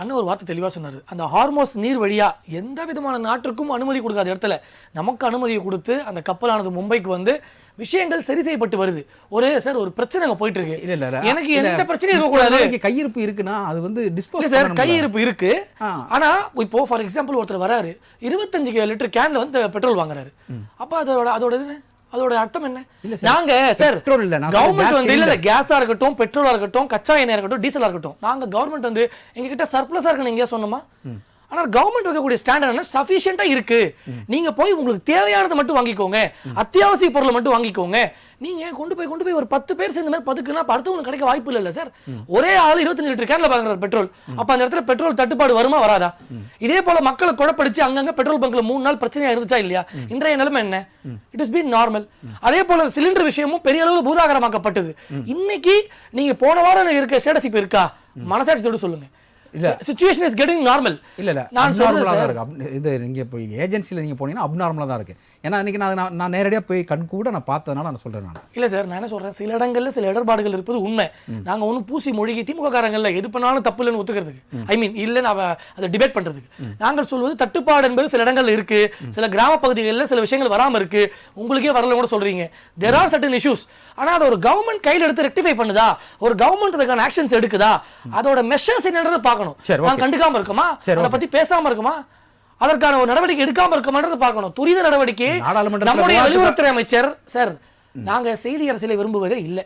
அண்ணன் ஒரு வார்த்தை தெளிவாக சொன்னார். அந்த ஹார்மோஸ் நீர் வழியாக எந்த விதமான நாட்டிற்கும் அனுமதி கொடுக்காத இடத்துல நமக்கு அனுமதியை கொடுத்து அந்த கப்பலானது மும்பைக்கு வந்து விஷயங்கள் சரி செய்யப்பட்டு வருது. ஒரு பிரச்சனை அங்கே போயிட்டு இருக்கு. இல்ல எனக்கு எந்த பிரச்சனையும் இருக்கக்கூடாது. கையிருப்பு இருக்குன்னா அது வந்து டிஸ்போஸ் சார், கையிருப்பு இருக்கு. ஆனா இப்போ ஃபார் எக்ஸாம்பிள் ஒருத்தர் வராரு, 25 லிட்டர் கேன்ல வந்து பெட்ரோல் வாங்குறாரு. அப்ப அதோட அர்த்தம் என்ன? நாங்க சார் கவர்மெண்ட் வந்து இல்ல கேஸா இருக்கட்டும், பெட்ரோலா இருக்கட்டும், கச்சா எண்ணெயா இருக்கட்டும், டீசலா இருக்கட்டும், நாங்க கவர்மெண்ட் வந்து எங்க கிட்ட சர்ப்ளஸா இருக்குன்னு எங்கேயா சொன்னோமா? ஆனால் கவர்மெண்ட் வைக்கக்கூடிய ஸ்டாண்டர்ட் என்ன? சஃபிஷியண்டா இருக்கு, நீங்க போய் உங்களுக்கு தேவையானதை மட்டும் வாங்கிக்கோங்க, அத்தியாவசிய பொருளை மட்டும் வாங்கிக்கோங்க. நீங்க கொண்டு போய் ஒரு 10 பேர் சேர்ந்த மாதிரி பதுக்குன்னா அடுத்தவங்களுக்கு கிடைக்க வாய்ப்பு இல்ல சார். ஒரே ஆள் 25 லிட்டர் கேன்ல வாங்குறாரு பெட்ரோல். அப்ப அந்த இடத்துல பெட்ரோல் தட்டுப்பாடு வருமா வராதா? இதே போல மக்களை குழப்படிச்சு அங்கங்க பெட்ரோல் பங்க்ல 3 நாள் பிரச்சனையா இருந்துச்சா இல்லையா? இன்றைய நிலைமை என்ன? It is been normal. அதே போல சிலிண்டர் விஷயமும் பெரிய அளவுல பூதாகரமாக்கப்பட்டது. இன்னைக்கு நீங்க போன வாரம் இருக்க ஸ்டேட்டஸ் இப்ப இருக்கா? மனசாட்சியோட சொல்லுங்க. Situation is getting normal. இல்ல நான் நார்மலா தான் இருக்கு. இது நீங்க போய் ஏஜென்சில நீங்க போனீங்கன்னா அப்நார்மலா தான் இருக்கு. ஏன்னா இன்னைக்கு நான் நேரடியா போய் கண் கூட நான் பார்த்ததனால நான் சொல்றேன். நான் இல்ல சார், நான் என்ன சொல்றேன், சில இடங்கள்ல சில இடர்பாடுகள் இருப்பது உண்மை. நாங்க ஒன்றும் பூசி மொழிகி திமுக காரங்கள்ல எது பண்ணாலும் தப்பு இல்லைன்னு ஒத்துக்கிறதுக்கு, ஐ மீன் இல்லைன்னு அதை டிபேட் பண்றதுக்கு. நாங்கள் சொல்வது தட்டுப்பாடு என்பது சில இடங்கள்ல இருக்கு, சில கிராம பகுதிகளில் சில விஷயங்கள் வராம இருக்கு, உங்களுக்கே வரல கூட சொல்றீங்க. there are certain issues. ஆனா அது ஒரு கவர்மெண்ட் கையில் எடுத்து ரெக்டிஃபை பண்ணுதா, ஒரு கவர்மெண்ட் அதுக்கான ஆக்ஷன்ஸ் எடுக்குதா, அதோட மெஷர்ஸ் என்னன்றதை பார்க்கணும். நான் கண்டுக்காம இருக்குமா, அதை பத்தி பேசாம இருக்குமா, அதற்கான ஒரு நடவடிக்கை எடுக்காம இருக்குமான்றதை பார்க்கணும். துரித நடவடிக்கை. நம்முடைய வெளியுறவுத்துறை அமைச்சர் சார், நாங்க செய்தி அரசியலை விரும்புவதே இல்ல.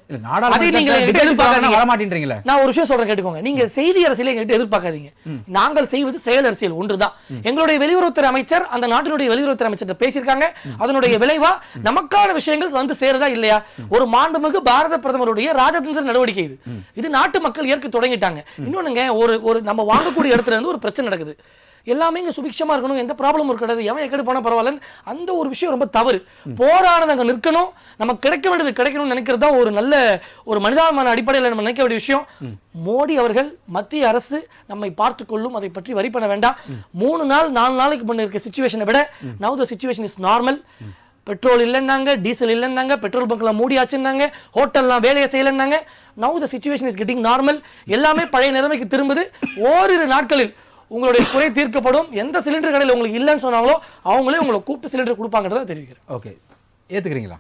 நான் ஒரு விஷயம் சொல்றேன் கேட்டுக்கோங்க. நீங்க செய்தி அரசியலை எங்கிட்ட எதிர்பார்க்காதீங்க. நாங்கள் செய்வது செயல் அரசியல் ஒன்றுதான். எங்களுடைய வெளியுறவுத்துறை அமைச்சர் அந்த நாட்டினுடைய வெளியுறவுத்துறை அமைச்சர் பேசியிருக்காங்க. அதனுடைய விளைவா நமக்கான விஷயங்கள் வந்து சேருதா இல்லையா? ஒரு மாண்புமிகு பாரத பிரதமருடைய ராஜதந்திர நடவடிக்கை இது. இது நாட்டு மக்கள் ஏற்க தொடங்கிட்டாங்க. இன்னொன்னுங்க, ஒரு நம்ம வாங்கக்கூடிய இடத்துல இருந்து ஒரு பிரச்சனை நடக்குது, எல்லாமே இங்க சுபிக்ஷமா இருக்கணும், எந்த ப்ராப்ளமும் இருக்காது, எவன் எக்கடி போனா பரவாயில்ல, அந்த ஒரு விஷயம் ரொம்ப தவறு. போராட அங்க நிற்கணும், நமக்கு கிடைக்க வேண்டியது கிடைக்கணும்னு நினைக்கிறது தான் ஒரு நல்ல ஒரு மனிதாபிமான அடிப்படையில் நம்ம நினைக்க வேண்டிய விஷயம். மோடி அவர்கள், மத்திய அரசு நம்மை பார்த்து கொள்ளும், அதை பற்றி வரி பண்ண வேண்டாம். 3 நாள் 4 நாளைக்கு முன்ன இருக்க சிச்சுவேஷனை விட now the situation is normal. Petrol இல்லைன்னாங்க, டீசல் இல்லைன்னாங்க, பெட்ரோல் பங்க்லாம் மூடியாச்சுன்னாங்க, ஹோட்டல்லாம் வேலையை செய்யலைன்னாங்க. now the situation is getting normal. எல்லாமே பழைய நிலைமைக்கு திரும்புது. ஓரிரு நாட்களில் உங்களுடைய குறை தீர்க்கப்படும். எந்த சிலிண்டர் கடையில் உங்களுக்கு இல்லைன்னு சொன்னாங்களோ அவங்களே உங்களை கூப்பிட்டு சிலிண்டர் கொடுப்பாங்கன்றத தெரிவிக்கிறேன். ஓகே, ஏத்துக்கிறீங்களா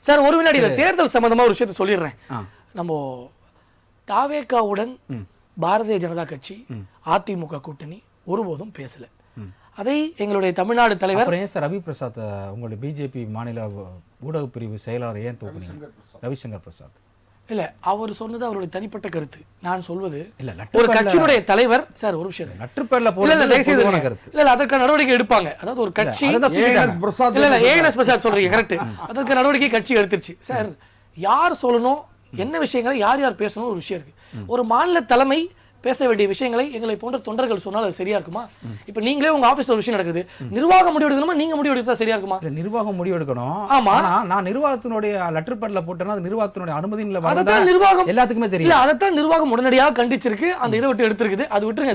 சார்? ஒரு வினாடி தேர்தல் சம்பந்தமா ஒரு விஷயத்தை சொல்லிடுறேன். நம்ம தாவேகாவுடன் பாரதிய ஜனதா கட்சி அதிமுக கூட்டணி ஒருபோதும் பேசல. அதை எங்களுடைய தமிழ்நாடு தலைவர் ஏன் சார் ரவி பிரசாத் உங்களுடைய பிஜேபி மாநில ஊடக பிரிவு செயலாளர் ஏன் தூக்குனீங்க? ரவிசங்கர் பிரசாத் இல்ல, அவர் சொன்னது அவருடைய தனிப்பட்ட கருத்து. நான் சொல்வது இல்ல, ஒரு கட்சியினுடைய தலைவர் சார், ஒரு விஷயம் நட்ருப்பேர்ல கருத்து இல்ல, அதற்கான நடவடிக்கை எடுப்பாங்க. அதாவது ஒரு கட்சி இல்ல ஏஎன்எஸ் பிரசாத் சொல்றீங்க கரெக்ட், அதற்கு நடவடிக்கை கட்சி எடுத்துருச்சு சார். யார் சொல்லணும், என்ன விஷயங்களை யார் யார் பேசணும் ஒரு விஷயம் இருக்கு. ஒரு மாநில தலைமை பேச வேண்டிய விஷயங்களை எங்களை போன்ற தொண்டர்கள் சொன்னால் அது சரியா இருக்குமா? இப்ப நீங்களே உங்க ஆபீஸ்ல ஒரு விஷயம் நடக்குது, நிர்வாகம் முடிவு எடுக்கணுமா நீங்க முடிவு எடுத்தா சரியா இருக்குமா? நிர்வாகம் முடிவு எடுக்கணும். ஆமா. ஆனா நான் நிர்வாகத்தினுடைய லெட்டர் பேட்ல போட்டேன்னா அது நிர்வாகத்தினுடைய அனுமதியில அதான் நிர்வாகம் எல்லாத்துக்குமே இல்ல, தெரியும். அதைத்தான் நிர்வாகம் உடனடியாக கண்டிச்சிருக்கு. அந்த இதை விட்டு எடுத்திருக்குது. அது விட்டுருங்க.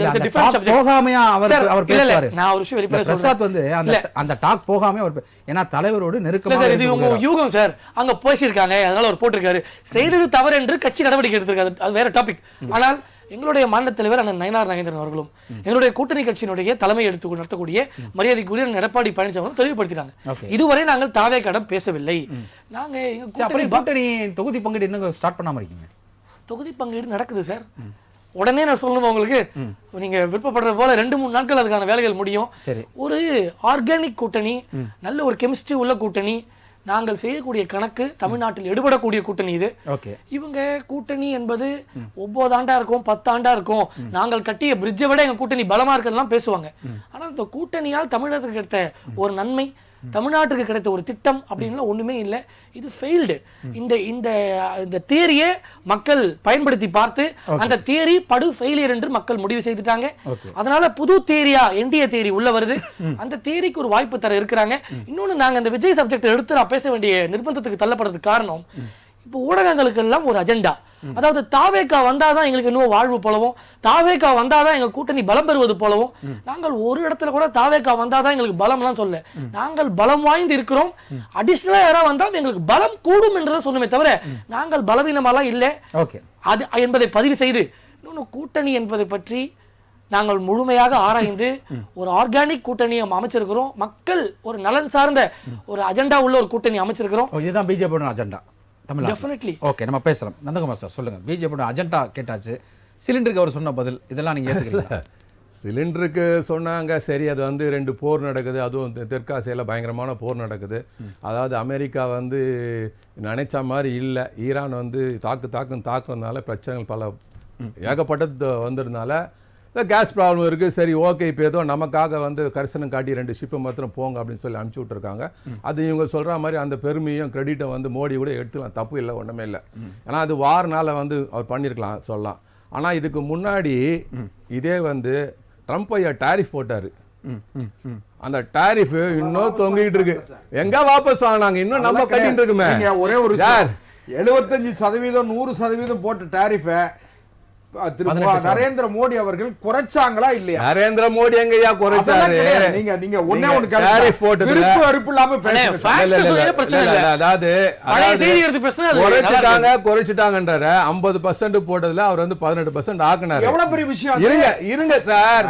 போகாமையா அவர் பேசுவாரு. நான் ஒரு விஷயம் வெளிப்படையா சொல்றேன். பிரசாத் வந்து அந்த டாக் போகாம அவர் ஏன்னா தலைவரோடு நெருக்கமா சார், இது உங்க யூகம் சார். அங்க பேசியிருக்காங்க, அதனால அவர் போட்டிருக்காரு. செய்தது தவறு என்று கட்சி நடவடிக்கை எடுத்திருக்காரு, அது வேற டாபிக். ஆனால் எங்களுடைய மாநில தலைவர் அண்ணன் நயனார் நாகேந்திரன் அவர்களும் எங்களுடைய கூட்டணி கட்சியினுடைய தலைமை எடுத்து நடத்தக்கூடிய மரியாதைக்குரிய எடப்பாடி பழனிசாமி அவர்களும் தெளிவுபடுத்தினாங்க, இதுவரை நாங்கள் தாவேக்காடம் பேசவில்லை. நாங்க கூட்டணி தொகுதி பங்கீடு இன்னும் ஸ்டார்ட் பண்ணாம இருக்கீங்க. தொகுதி பங்கீடு நடக்குது சார். உடனே நான் சொல்லணுமா உங்களுக்கு? நீங்க விருப்பப்படுற போல 2-3 நாட்கள் அதுக்கான வேலைகள் முடியும். ஒரு ஆர்கானிக் கூட்டணி, நல்ல ஒரு கெமிஸ்ட்ரி உள்ள கூட்டணி, நாங்கள் செய்யக்கூடிய கணக்கு தமிழ்நாட்டில் எடுபடக்கூடிய கூட்டணி இது. இவங்க கூட்டணி என்பது 9 ஆண்டா இருக்கும், 10 ஆண்டா இருக்கும், நாங்கள் கட்டிய பிரிட்ஜை விட எங்க கூட்டணி பலமா இருக்குன்னு பேசுவாங்க. ஆனா இந்த கூட்டணியால் தமிழகத்துக்கு கிடைத்த ஒரு நன்மை, தமிழ்நாட்டுக்கு கிடைத்த ஒரு திட்டம் அப்படின்னு ஒண்ணுமே இல்லை. இது ஃபெயில்டு. இந்த தியரியை மக்கள் பயன்படுத்தி பார்த்து அந்த தியரி படு ஃபெயிலியர் என்று மக்கள் முடிவு செய்துட்டாங்க. அதனால புது தியரியா என்டிஏ தியரி உள்ள வருது. அந்த தியரிக்கு ஒரு வாய்ப்பு தர இருக்கிறாங்க. இன்னொன்னு, நாங்க இந்த விஜய் சப்ஜெக்ட் எடுத்து நான் பேச வேண்டிய நிர்பந்தத்துக்கு தள்ளப்படுறதுக்கு காரணம், இப்போ ஊடகங்களுக்கு எல்லாம் ஒரு அஜெண்டா. அதாவது தாவேகா வந்தாதான் எங்களுக்கு இன்னும் வாழ்வு போலவும், தாவேகா வந்தாதான் எங்க கூட்டணி பலம் பெறுவது போலவும், நாங்கள் ஒரு இடத்துல கூட தாவேகா வந்தாதான் எங்களுக்கு பலம்லாம் சொல்ல, நாங்கள் பலம் வாய்ந்து இருக்கிறோம், அடிஷனலா யாராவது வந்தா எங்களுக்கு பலம் கூடும் என்றதை சொன்னமே தவிர நாங்கள் பலவீனமாலாம் இல்லை அது என்பதை பதிவு செய்து, இன்னொன்று கூட்டணி என்பதை பற்றி நாங்கள் முழுமையாக ஆராய்ந்து ஒரு ஆர்கானிக் கூட்டணி அமைச்சிருக்கிறோம். மக்கள் ஒரு நலன் சார்ந்த ஒரு அஜெண்டா உள்ள ஒரு கூட்டணி அமைச்சிருக்கிறோம். இதுதான் பிஜேபியோட அஜெண்டா தமிழ்நாடு. டெஃபினெட்லி. ஓகே, நம்ம பேசலாம். நந்தகுமார் சார் சொல்லுங்க, பிஜேபியோட அஜெண்டா கேட்டாச்சு, சிலிண்டருக்கு அவர் சொன்ன பதில் இதெல்லாம் நீங்க ஏத்துக்கிறீங்களா? சிலிண்டருக்கு சொன்னாங்க, சரி, அது வந்து 2 போர் நடக்குது, அதுவும் தெற்காசியாவில் பயங்கரமான போர் நடக்குது. அதாவது அமெரிக்கா வந்து நினைச்ச மாதிரி இல்லை, ஈரான் வந்து தாக்குறதுனால பிரச்சனைகள் பல ஏகப்பட்டது வந்ததுனால கேஸ் ப்ராப்ளம் இருக்குது. சரி, ஓகே, இப்போ ஏதோ நமக்காக வந்து கரிசனம் காட்டி 2 ஷிப்பை மாத்திரம் போங்க அப்படின்னு சொல்லி அனுப்பிச்சி விட்டுருக்காங்க. அது இவங்க சொல்கிற மாதிரி அந்த பெருமையும் கிரெடிட்டை வந்து மோடி கூட எடுத்துக்கலாம், தப்பு இல்லை, ஒன்றுமே இல்லை. ஏன்னா அது வாரனால வந்து அவர் பண்ணியிருக்கலாம் சொல்லலாம். ஆனால் இதுக்கு முன்னாடி இதே வந்து ட்ரம்ப் ஐயா டாரிஃப் போட்டார். அந்த டாரிஃப் இன்னும் தொங்கிட்டு இருக்கு. எங்க வாபஸ் வாங்கினாங்க? இன்னும் நம்ம கட்டிட்டு இருக்குமே. ஒரே ஒரு 75% 100% போட்ட டாரிஃபை நரேந்திர மோடி அவர்கள் குறைச்சாங்களா இல்லையா? நரேந்திர மோடி எங்கயா குறைச்சாரு? நீங்க ஒண்ணே ஒண்ணு விருப்பு வெறுப்பு இல்லாம குறைச்சிட்டாங்கன்ற 50% போட்டதுல அவர் வந்து 18% ஆக்குனாரு. எவ்வளவு பெரிய விஷயம்! இருங்க சார்,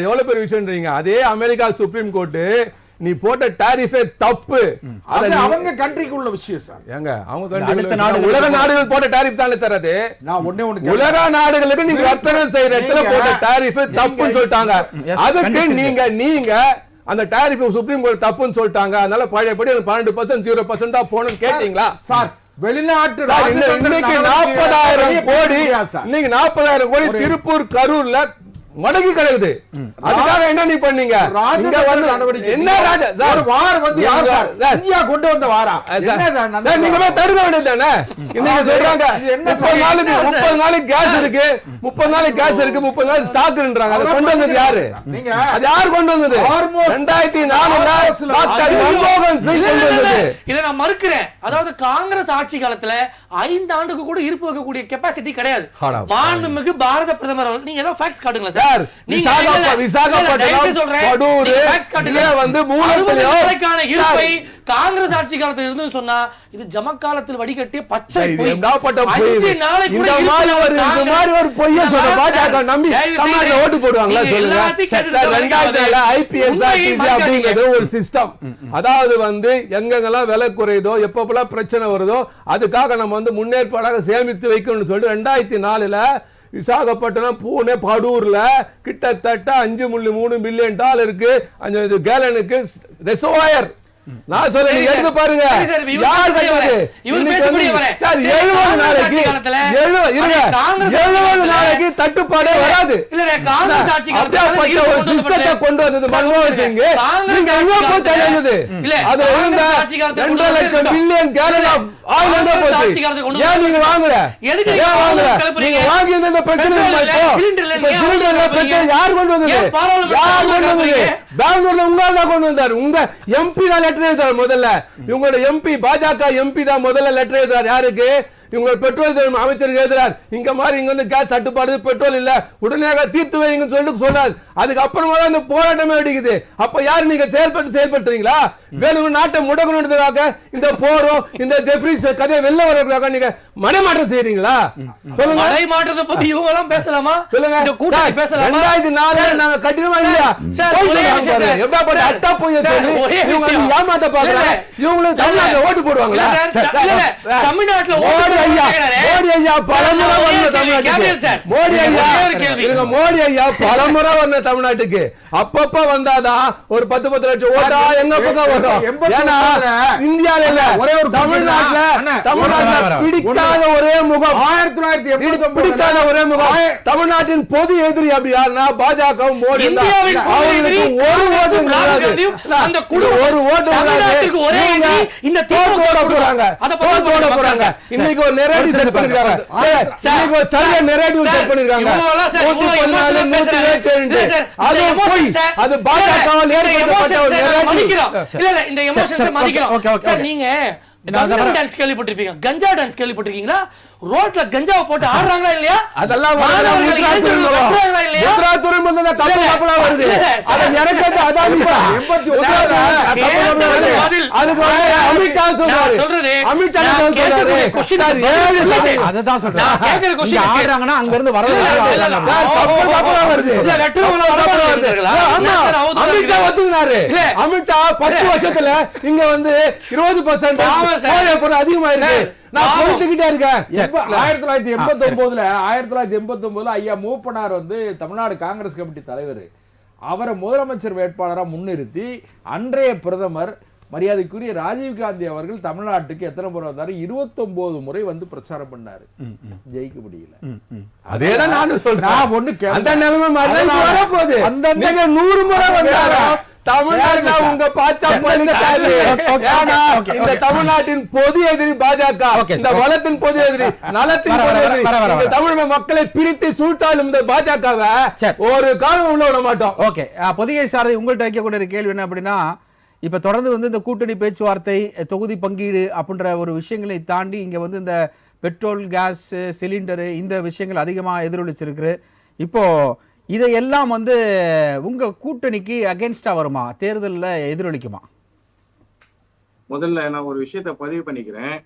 எவ்வளவு பெரிய விஷயம்ன்றீங்க? அதே அமெரிக்கா சுப்ரீம் கோர்ட் நீ போட்ட டாரிஃபே தப்பு, அது அவங்க கண்ட்ரிக்கு உள்ள விஷயம் சார். ஏங்க அவங்க கண்ட்ரி உலக நாடுகள் போட்ட டாரிஃப் தானே சார் அது? நான் ஒண்ணே உலக நாடுகளுக்கு நீங்க வர்த்தகம் செய்யற இடத்துல போட்ட டாரிஃப் தப்புன்னு சொல்லிட்டாங்க. அதுக்கு நீங்க அந்த டாரிஃப் சுப்ரீம் கோர்ட் தப்புன்னு சொல்லிட்டாங்க, அதனால பழையபடி 12% 0% தான் போகணும்னு கேட்டீங்களா சார்? வெளிநாட்டு இன்னைக்கு 40,000 கோடி, இன்னைக்கு 40,000 கோடி திருப்பூர் கரூர்ல மடங்கு கிடக்குது. அதுக்காக என்ன நீ பண்ணீங்க? என்ன ராஜா சார், வார் வந்து யார் சார் இந்தியா கொண்டு வந்த வாரா? நீங்க தடுக்க வேண்டியது தானே? இன்னைக்கு சொல்றாங்க 30 நாளைக்கு கேஸ் இருக்கு, 30 நாளைக்கு கேஸ் இருக்கு, 30 நாளைக்கு ஸ்டாக்ன்றாங்க. அதை கொண்டு வந்தது யாரு? நீங்க அது யார் கொண்டு வந்தது? 2004 டாக்டர் மன்மோகன் சிங் கொண்டு வந்தது. இதை நான் மறுக்கிறேன். அதாவது காங்கிரஸ் ஆட்சி காலத்துல 5 ஆண்டுக்கு கூட இருப்பு வைக்கக்கூடிய கெபாசிட்டி கிடையாது. மாண்புமிகு பாரத பிரதமர் அவர்கள், நீங்க ஏதோ ஃபேக்ஸ் காட்டுங்களா சார்? காங்கிரஸ் ஆட்சி காலத்தில் இருந்து சொன்னா இது ஜமக்காலத்தில் வடிகட்டிய பச்சை பொய். ஓட்டு போடுவாங்களா சொல்லுங்க? ஒரு சிஸ்டம். அதாவது வந்து எங்கெங்கெல்லாம் விலை குறையுதோ, எப்பப்பெல்லாம் பிரச்சனை வருதோ அதுக்காக நம்ம வந்து முன்னேற்பாடாக சேமித்து வைக்கணும்னு சொல்லிட்டு 2004 விசாகப்பட்டினம், பூனே, படூர்ல கிட்டத்தட்ட $5.3 பில்லியன் கேலனுக்கு ரெசர்வாயர். நான் சொல்றேன், எடுத்து பாருங்க. யார் கட்டது? சார் 70 நாளைக்கு தட்டுப்பாடே வராது. இல்ல காங்கிரஸ் ஆட்சி காலத்துல அப்படியே ஒரு சிஸ்டத்தை கொண்டு வந்தது மன்மோகன் சிங். நீங்க எங்க போய் தெரியுது? அது இருந்த 2 லட்சம் பில்லியன் கேலன் ஆஃப் ஆயில் எங்க போச்சு? ஏன் நீங்க வாங்கல? ஏன் வாங்கல? நீங்க வாங்கி இந்த பிரச்சனை இல்ல. இப்போ சிலிண்டர்ல பிரச்சனை யார் கொண்டு வந்தது? யார் கொண்டு வந்தது? பெங்களூர்ல உங்களால கொண்டு வந்தாரு. உங்க எம்பி தான் லெட்டர் எழுதாரு முதல்ல. இவங்களோட எம்பி பாஜக எம்பி தான் முதல்ல லெட்டர் எழுதாரு. யாருக்கு? இவங்க பெட்ரோல் அமைச்சருக்கு எழுதுறார். இங்க மாதிரி இங்க வந்து கேஸ் தட்டுப்பாடு, பெட்ரோல் இல்ல, உடனே தீர்த்து வைங்கன்னு சொல்லிட்டு சொன்னார். அதுக்கப்புறமா தான் இந்த போராட்டமே வெடிக்குது. அப்ப யாரு நீங்க செயல்படுத்துறீங்களா? வேணும் நாட்டை முடக்கணுன்றதுக்காக இந்த போரும் இந்த ஜெஃப்ரிஸ் கதையை வெளில வர்றதுக்காக நீங்க மடைமாற்றம் செய்யறீங்களா? சொல்லுங்க. மடைமாற்றத்தை பத்தி இவங்க எல்லாம் பேசலாமா? சொல்லுங்க. இந்த கூட்டணி பேசலாமா? 2004 நாங்க கட்டினமா இல்லையா? எப்படிப்பட்ட அட்டா போய் சொல்லி இவங்க ஏமாத்த பாக்குறாங்க. இவங்களுக்கு தமிழ்நாட்டுல ஓட்டு போடுவாங்களா? தமிழ்நாட்டுல மோடி ஐயா பலமுறை வந்த தமிழ்நாட்டுக்கு. மோடி ஐயா பலமுறை வந்த தமிழ்நாட்டுக்கு. அப்பப்ப வந்தாதான் ஒரு 10 லட்சம் ஓட்டா எங்க பக்கம் வரும். ஏன்னா இந்தியால இல்ல, ஒரே ஒரு தமிழ்நாட்டுல பிடிக்காத ஒரே முகம், 1989 பிடிக்காத ஒரே முகம், தமிழ்நாட்டின் பொது எதிரி அப்படி யாருன்னா பாஜக மோடி. அவங்களுக்கு ஒரு ஓட்டு அந்த ஒரு ஓட்டு இந்த தோட்டோட போறாங்க. தோட்டோட போறாங்க. இன்னைக்கு ஒரு நெரேட்டிவ் செட் பண்ணிருக்காங்க. இன்னைக்கு ஒரு சரியா நெரேட்டிவ் செட் பண்ணிருக்காங்க. அது போய் அது பாஜகவால் ஏற்படுத்தப்பட்ட ஒரு நெரேட்டிவ். இல்ல இந்த எமோஷன்ஸ் மதிக்கிறோம் சார். நீங்க டான்ஸ் கேள்விப்பட்டிருப்பீங்க, கஞ்சா டான்ஸ் கேள்விப்பட்டிருக்கீங்களா? ரோட்ல கஞ்சாவை போட்டு ஆடுறாங்களா இல்லையா? அதெல்லாம் வருது. அமித்ஷா சொல்றாரு. அமித்ஷா ஆடுறாங்கன்னா அங்க இருந்து வரது. அமித்ஷா ஒத்துக்கினாரு. அமித்ஷா 10 வருஷத்துல இங்க வந்து 20% அதிகமா இருக்கு. நான் பொறுத்துக்கிட்டே இருக்கேன். 1989 ஐயா மூப்பனார் வந்து தமிழ்நாடு காங்கிரஸ் கமிட்டி தலைவர். அவரை முதலமைச்சர் வேட்பாளராக முன்னிறுத்தி அன்றைய பிரதமர் மரியாதைக்குரிய ராஜீவ்காந்தி அவர்கள் தமிழ்நாட்டுக்கு எத்தனை முறை வந்தாரு? 29 முறை வந்து பிரச்சாரம் பண்ணாரு. ஜெயிக்க முடியல. அதேதான் நானும் சொல்றேன். ஒண்ணு அந்த நிலைமை வரப்போகுது. அந்த 100 முறை வந்தாரா? தமிழ்நாட்டுல உங்க இந்த தமிழ்நாட்டின் பொது எதிரி பாஜக. இந்த வளத்தின் பொது எதிரி, நலத்தின் பொது எதிரி. தமிழக மக்களை பிரித்து சுட்டாலும் இந்த பாஜகவை ஒரு காலம் உள்ள விட மாட்டோம். ஓகே, பொதிகை சாரதி உங்கள்கிட்ட வைக்கக்கூடிய கேள்வி என்ன அப்படின்னா, இப்ப தொடர்ந்து வந்து இந்த கூட்டணி பேச்சுவார்த்தை, தொகுதி பங்கீடு அப்படின்ற ஒரு விஷயங்களை தாண்டி இங்க வந்து இந்த பெட்ரோல், கேஸ், சிலிண்டரு இந்த விஷயங்கள் அதிகமாக எதிரொலிச்சிருக்கு. இப்போ இதையெல்லாம் வந்து உங்க கூட்டணிக்கு அகைன்ஸ்டா வருமா? தேர்தலில் எதிரொலிக்குமா? முதல்ல நான் ஒரு விஷயத்த பதிவு பண்ணிக்கிறேன்.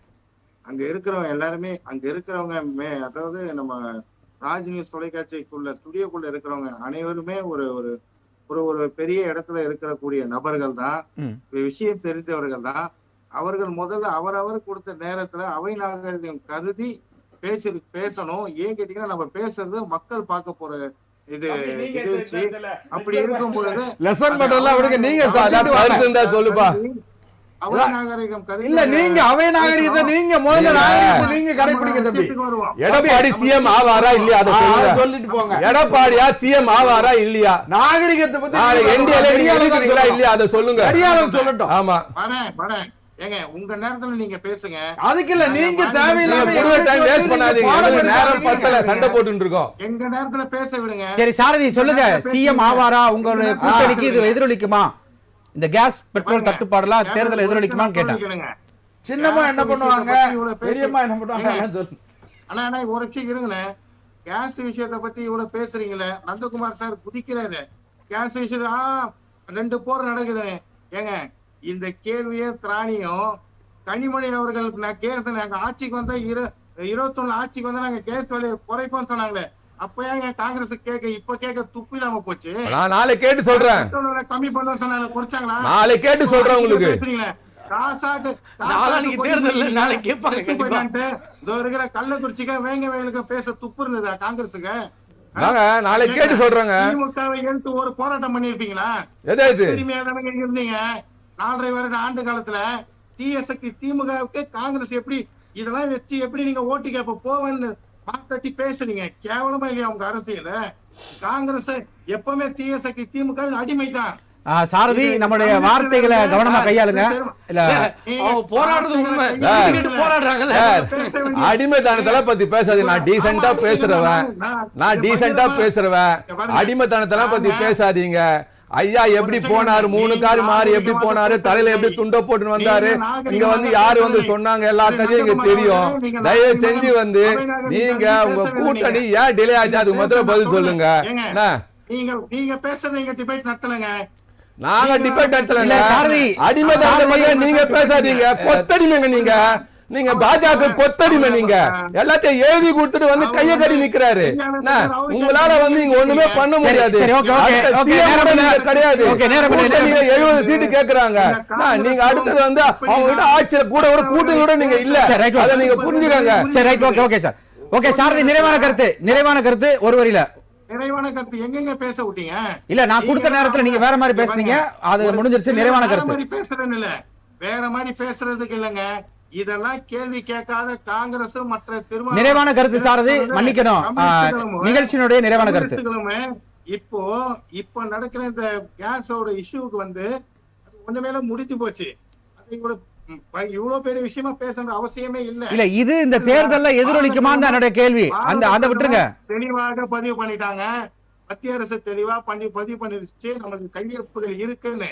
அங்க இருக்கிறவங்க எல்லாருமே, அங்க இருக்கிறவங்க அதாவது நம்ம ராஜ் நியூஸ் தொலைக்காட்சிக்குள்ள ஸ்டுடியோக்குள்ள இருக்கிறவங்க அனைவருமே ஒரு ஒரு ஒரு பெரிய இடத்துல இருக்கக்கூடிய நபர்கள் தான், விஷயம் தெரிந்தவர்கள் தான். அவர்கள் முதல்ல அவரவர் கொடுத்த நேரத்துல அவை நாகரிகம் கருதி பேசணும். ஏன் கேட்டீங்கன்னா, நம்ம பேசுறது மக்கள் பார்க்க போற இது அப்படி இருக்கும் பொழுது சொல்லுப்பா. அவை நாகரிகம் கருதி இல்ல, நீங்க அவை நாகரிகத்தை நீங்க முதல்ல நீங்க கடைபிடிக்க தம்பி. எடப்பாடி சிஎம் ஆவாரா இல்லையா அதை சொல்லிட்டு போங்க. எடப்பாடியா சிஎம் ஆவாரா இல்லையா? நாகரிகத்தை பத்தி இல்லையா அதை சொல்லுங்க. சொல்லட்டும். ஆமா, வரேன். ஏங்க உங்க நேரத்துல நீங்க பேசுங்க. அதுக்கு இல்ல, நீங்க தேவையில்லாம டைம் வேஸ்ட் பண்ணாதீங்க. நேரம் பத்தல, சண்டை போட்டுட்டு இருக்கோம். எங்க நேரத்துல பேச விடுங்க. சரி சாரதி சொல்லுங்க, சிஎம் ஆவாரா? உங்களுடைய கூட்டணிக்கு இது எதிரொலிக்குமா? இந்த கேஸ் பெட்ரோல் தட்டுப்பாடுலாம் தேர்தல் எதிரொலிக்குமான்னு கேட்டேன். சின்னம்மா என்ன பண்ணுவாங்க, பெரியம்மா என்ன பண்ணுவாங்க? அண்ணா ஒரு விஷயம் இருங்கண்ணே. கேஸ் விஷயத்த பத்தி இவ்வளவு பேசுறீங்களே, நந்தகுமார் சார் குதிக்கிறாரு. கேஸ் விஷயம் 2 போர் நடக்குது. ஏங்க இந்த கேள்வியே திராணியும் கனிமொழி அவர்கள் கேஸ் நாங்க ஆட்சிக்கு வந்தா 21 ஆட்சிக்கு வந்தா நாங்க கேஸ் வேலையை குறைப்போம் சொன்னாங்களே, அப்ப ஏங்க காங்கிரஸ் கேட்க இப்ப கேட்க துப்பி இல்லாம போச்சு? நான் நாளை கேட்டு சொல்றேன். கம்மி பண்ண சொன்னாங்க, குறைச்சாங்களா? நாளை கேட்டு சொல்றேன் உங்களுக்கு. கள்ளக்குறிச்சிக்கு வேங்க வயலுக்கு பேச துப்பு இருந்ததா காங்கிரஸுக்கு? நாளை கேட்டு சொல்றாங்க. திமுகவை எடுத்து ஒரு போராட்டம் பண்ணிருப்பீங்களா? இருந்தீங்க 4.5 ஆண்டு காலத்துல. தீய சக்தி திமுகவுக்கு காங்கிரஸ் எப்படி இதெல்லாம் வச்சு எப்படி நீங்க ஓட்டு கேட்ப போவேன்னு மாத்தட்டி பேசுறீங்க. கேவலமா இல்லையா உங்க அரசியல? காங்கிரஸ் எப்பவுமே தீய சக்தி, திமுக அடிமைதான். சாரதி, நம்மளுடைய வார்த்தைகளை கவனமா கையாளுங்க. இல்ல போராடுறது உண்மை, போராடுறாங்கல்ல. அடிமைத்தனத்தெல்லாம் பத்தி பேசாதீங்க. நான் டீசெண்டா பேசுறவன். அடிமைத்தனத்தெல்லாம் பத்தி பேசாதீங்க. ஐயா எப்படி போனாரு, 3 கார் மாறி எப்படி போனாரு, தலையில எப்படி துண்ட போட்டு வந்தாரு, இங்க வந்து யாரு வந்து சொன்னாங்க, எல்லா கதையும் இங்க தெரியும். தயவு செஞ்சு வந்து நீங்க உங்க கூட்டணி ஏன் டிலே ஆச்சு அதுக்கு முதல்ல பதில் சொல்லுங்க. நீங்க பேசுறது இங்க டிபேட் நடத்தலங்க. நாங்க டிபேட் நடத்தல. சாரதி, அடிமைத்தனத்தை நீங்க பேசாதீங்க. கொத்தடிமைங்க நீங்க. நீங்க பாஜக கொத்தடிமை. நீங்க எல்லாத்தையும் எழுதி கொடுத்துட்டு வந்து கைய கட்டி நிக்கிறாரு. உங்களால வந்து இங்க ஒண்ணுமே பண்ண முடியாது. கிடையாது. 70 சீட்டு கேக்குறாங்க. நீங்க அடுத்தது வந்து அவங்க கிட்ட ஆட்சியில கூட கூட்டணியோட நீங்க இல்ல. அதை நீங்க புரிஞ்சுக்கங்க. சரி, right, okay, okay sir. Okay Sarathi, நிறைவான கருத்து ஒரு வரியில. நிறைவான கருத்து எங்கெங்க பேச விட்டீங்க? இல்ல, நான் கொடுத்த நேரத்துல நீங்க வேற மாதிரி பேசுனீங்க, அது முடிஞ்சிருச்சு. நிறைவான கருத்து பேசுறேன்னு இல்ல, வேற மாதிரி பேசுறதுக்கு இல்லங்க. இதெல்லாம் கேள்வி கேட்காத காங்கிரஸ் மற்ற திரும்ப நிறைவான கருத்து சாரதி, மன்னிக்கணும், நிகழ்ச்சியினுடைய நிறைவான கருத்து. இப்போ நடக்கிற இந்த கேஸோட இஷ்யூக்கு வந்து அது ஒண்ணுமேல முடிஞ்சு போச்சு. அது கூட இவ்வளவு பெரிய விஷயமா பேசணும் அவசியமே இல்ல. இல்ல, இது இந்த தேர்தல்ல எதிரொலிக்குமான்னு என்னுடைய கேள்வி. அந்த விட்டுருங்க. தெளிவாக பதிவு பண்ணிட்டாங்க. மத்திய அரசு தெளிவா பதிவு பண்ணிருச்சு நமக்கு கையிருப்புகள் இருக்குன்னு.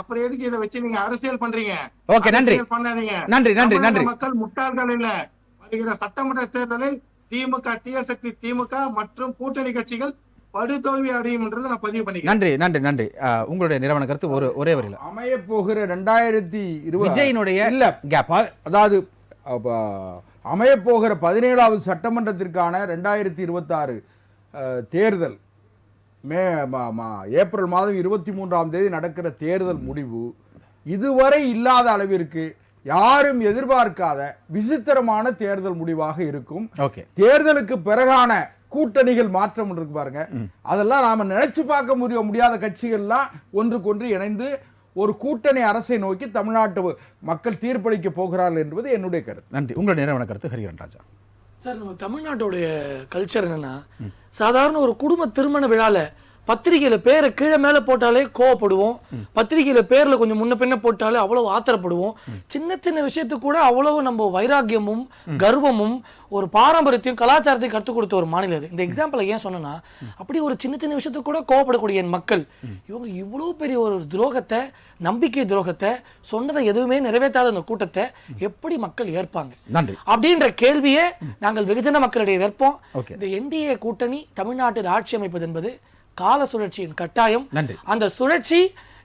அப்புறம் எதுக்கு இதை வச்சு நீங்க அரசியல் பண்றீங்க? ஓகே, நன்றி. பண்ணாதீங்க. நன்றி. மக்கள் முட்டாள்கள் இல்ல. வருகிற சட்டமன்ற தேர்தலில் திமுக, தீய சக்தி திமுக மற்றும் கூட்டணி கட்சிகள் படுதோல்வி அடையும் என்றதை நான் பதிவு பண்ணிக்கிறேன். நன்றி. உங்களுடைய நிறைவான கருத்து ஒரே வரியில. அமைய போகிற 2020 விஜயினுடைய இல்ல கேப், அதாவது அமைய போகிற 17வது சட்டமன்றத்திற்கான 2026 தேர்தல் ஏப்ரல் மாதம் 23ஆம் தேதி நடக்கிற தேர்தல் முடிவு இதுவரை இல்லாத அளவிற்கு யாரும் எதிர்பார்க்காத விசித்திரமான தேர்தல் முடிவாக இருக்கும். தேர்தலுக்கு பிறகான கூட்டணிகள் மாற்றம் இருக்கு பாருங்க, அதெல்லாம் நாம நினைச்சு பார்க்க முடியாத கட்சிகள்லாம் ஒன்றுக்கொன்று இணைந்து ஒரு கூட்டணி அரசை நோக்கி தமிழ்நாட்டு மக்கள் தீர்ப்பளிக்க போகிறார்கள் என்பது என்னுடைய கருத்து. நன்றி. உங்களுடைய நிறைவான கருத்து ஹரிஹரன் ராஜா. சார், நம்ம தமிழ்நாட்டுடைய கல்ச்சர் என்னன்னா, சாதாரண ஒரு குடும்ப திருமண விழால பத்திரிகையில பேரை கீழே மேல போட்டாலே கோவப்படுவோம், பத்திரிகையில பேர்ல கொஞ்சம் முன்ன பின்ன போட்டாலே அவ்வளவு ஆத்திரப்படுவோம். சின்ன விஷயத்துக்கு கூட அவ்வளவு நம்ம வைராக்கியமும் கர்வமும் ஒரு பாரம்பரியத்தையும் கலாச்சாரத்தையும் கற்றுக் கொடுத்த ஒரு மாநிலம் இது. இந்த எக்ஸாம்பிளை ஏன் சொன்னா, அப்படி ஒரு சின்ன விஷயத்துக்கு கூட கோவப்படக்கூடிய என் மக்கள் இவங்க இவ்வளவு பெரிய ஒரு துரோகத்தை, நம்பிக்கை துரோகத்தை, சொன்னதை எதுவுமே நிறைவேற்றாத அந்த கூட்டத்தை எப்படி மக்கள் ஏற்பாங்க அப்படின்ற கேள்வியே நாங்கள் வெகுஜன மக்களிடையே வைப்போம். இந்த என்டிஏ கூட்டணி தமிழ்நாட்டில் ஆட்சி அமைப்பது என்பது கால சுழற்சியின் கட்டாயம். அந்த சுழற்சி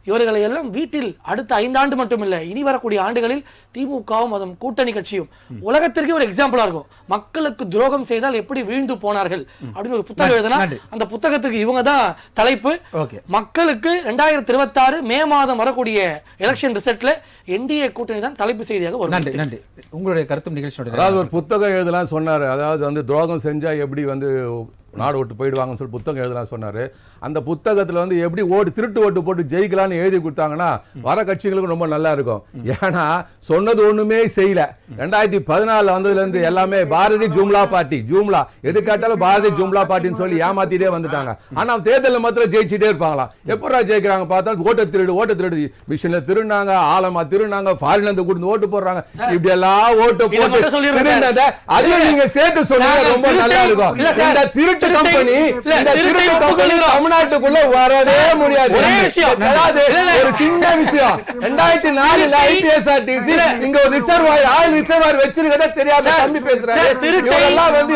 இவர்களை எல்லாம் வீட்டில் அடுத்த 5 ஆண்டு மட்டுமில்லை, இனி வரக்கூடிய ஆண்டுகளில் திமுகவும் அதன் கூட்டணி கட்சியும் உலகத்திற்கே ஒரு எக்ஸாம்பிளா இருக்கும். மக்களுக்கு துரோகம் செய்தால் எப்படி வீழ்ந்து போனார்கள் அப்படின்னு ஒரு புத்தகம் எழுதினா அந்த புத்தகத்துக்கு இவங்க தான் தலைப்பு. மக்களுக்கு 2026 மே மாதம் வரக்கூடிய எலெக்ஷன் ரிசல்ட்ல என்டிஏ கூட்டணி தான் தலைப்பு செய்தியாக வரும். நன்றி. உங்களுடைய கருத்தும் நிகழ்ச்சியோட. அதாவது ஒரு புத்தகம் எழுதலாம் சொன்னாரு. அதாவது வந்து துரோகம் செஞ்சா எப்படி வந்து நாடு ஓட்டு போயிடுவாங்கன்னு சொல்லி புத்தகம் எழுதலாம் சொன்னாரு. அந்த புத்தகத்துல வந்து எப்படி திருட்டு ஓட்டு போட்டு ஜெயிக்கலாம்னு எழுதி கொடுத்தாங்கன்னா வர கட்சிகளுக்கு ரொம்ப நல்லா இருக்கும். ஏன்னா சொன்னது ஒண்ணுமே செய்யல. 2014 வந்ததுல இருந்து எல்லாமே பாரதி ஜும்லா பார்ட்டி, ஜும்லா எது கேட்டாலும் பாரதி ஜும்லா பார்ட்டின்னு சொல்லி ஏமாத்திட்டே வந்துட்டாங்க. ஆனா தேர்தலில் மாத்திரம் ஜெயிச்சுட்டே இருப்பாங்களா? எப்படா ஜெயிக்கிறாங்க பார்த்தா ஓட்ட திருடு மிஷின்ல திருநாங்க, ஆலமா திருநாங்க, ஃபாரின்ல இருந்து கூட்டு ஓட்டு போடுறாங்க. இப்படி எல்லாம் ஓட்டு போட்டு அதையும் நீங்க சேர்த்து சொன்னீங்க ரொம்ப நல்லா இருக்கும். இந்த திருட்டு கம்பெனி தமிழ்நாட்டுக்குள்ள வரவே முடியாது. ஒரு சின்ன விஷயம், 2004 IPSRTC இங்க ஒரு ரிசர்வாயர், ஆயில் ரிசர்வாயர் வச்சிருக்கதே தெரியாத தம்பி பேசுறாரு. இதெல்லாம் வந்து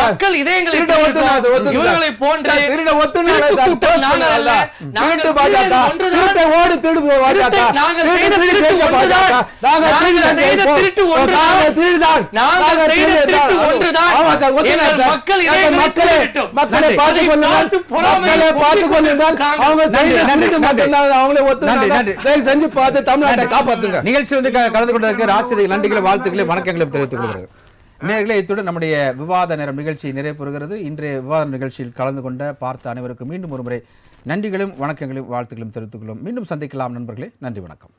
மக்கள் இதயங்களை போன்ற நிகழ்ச்சி வந்து கலந்து கொண்டதற்கு ராஜ்சேதி நன்றிகளை வாழ்த்துக்களை வணக்கங்களை தெரிவித்துக் கொள்கிறேன். நேயர்களே, இத்துடன் நம்முடைய விவாத நேரம் நிகழ்ச்சி நிறைவு பெறுகிறது. இன்றைய விவாத நிகழ்ச்சியில் கலந்து கொண்ட பார்த்த அனைவருக்கும் மீண்டும் ஒருமுறை நன்றிகளும் வணக்கங்களும் வாழ்த்துக்களும் தெரிவித்துக் கொள்ளும். மீண்டும் சந்திக்கலாம் நண்பர்களே. நன்றி, வணக்கம்.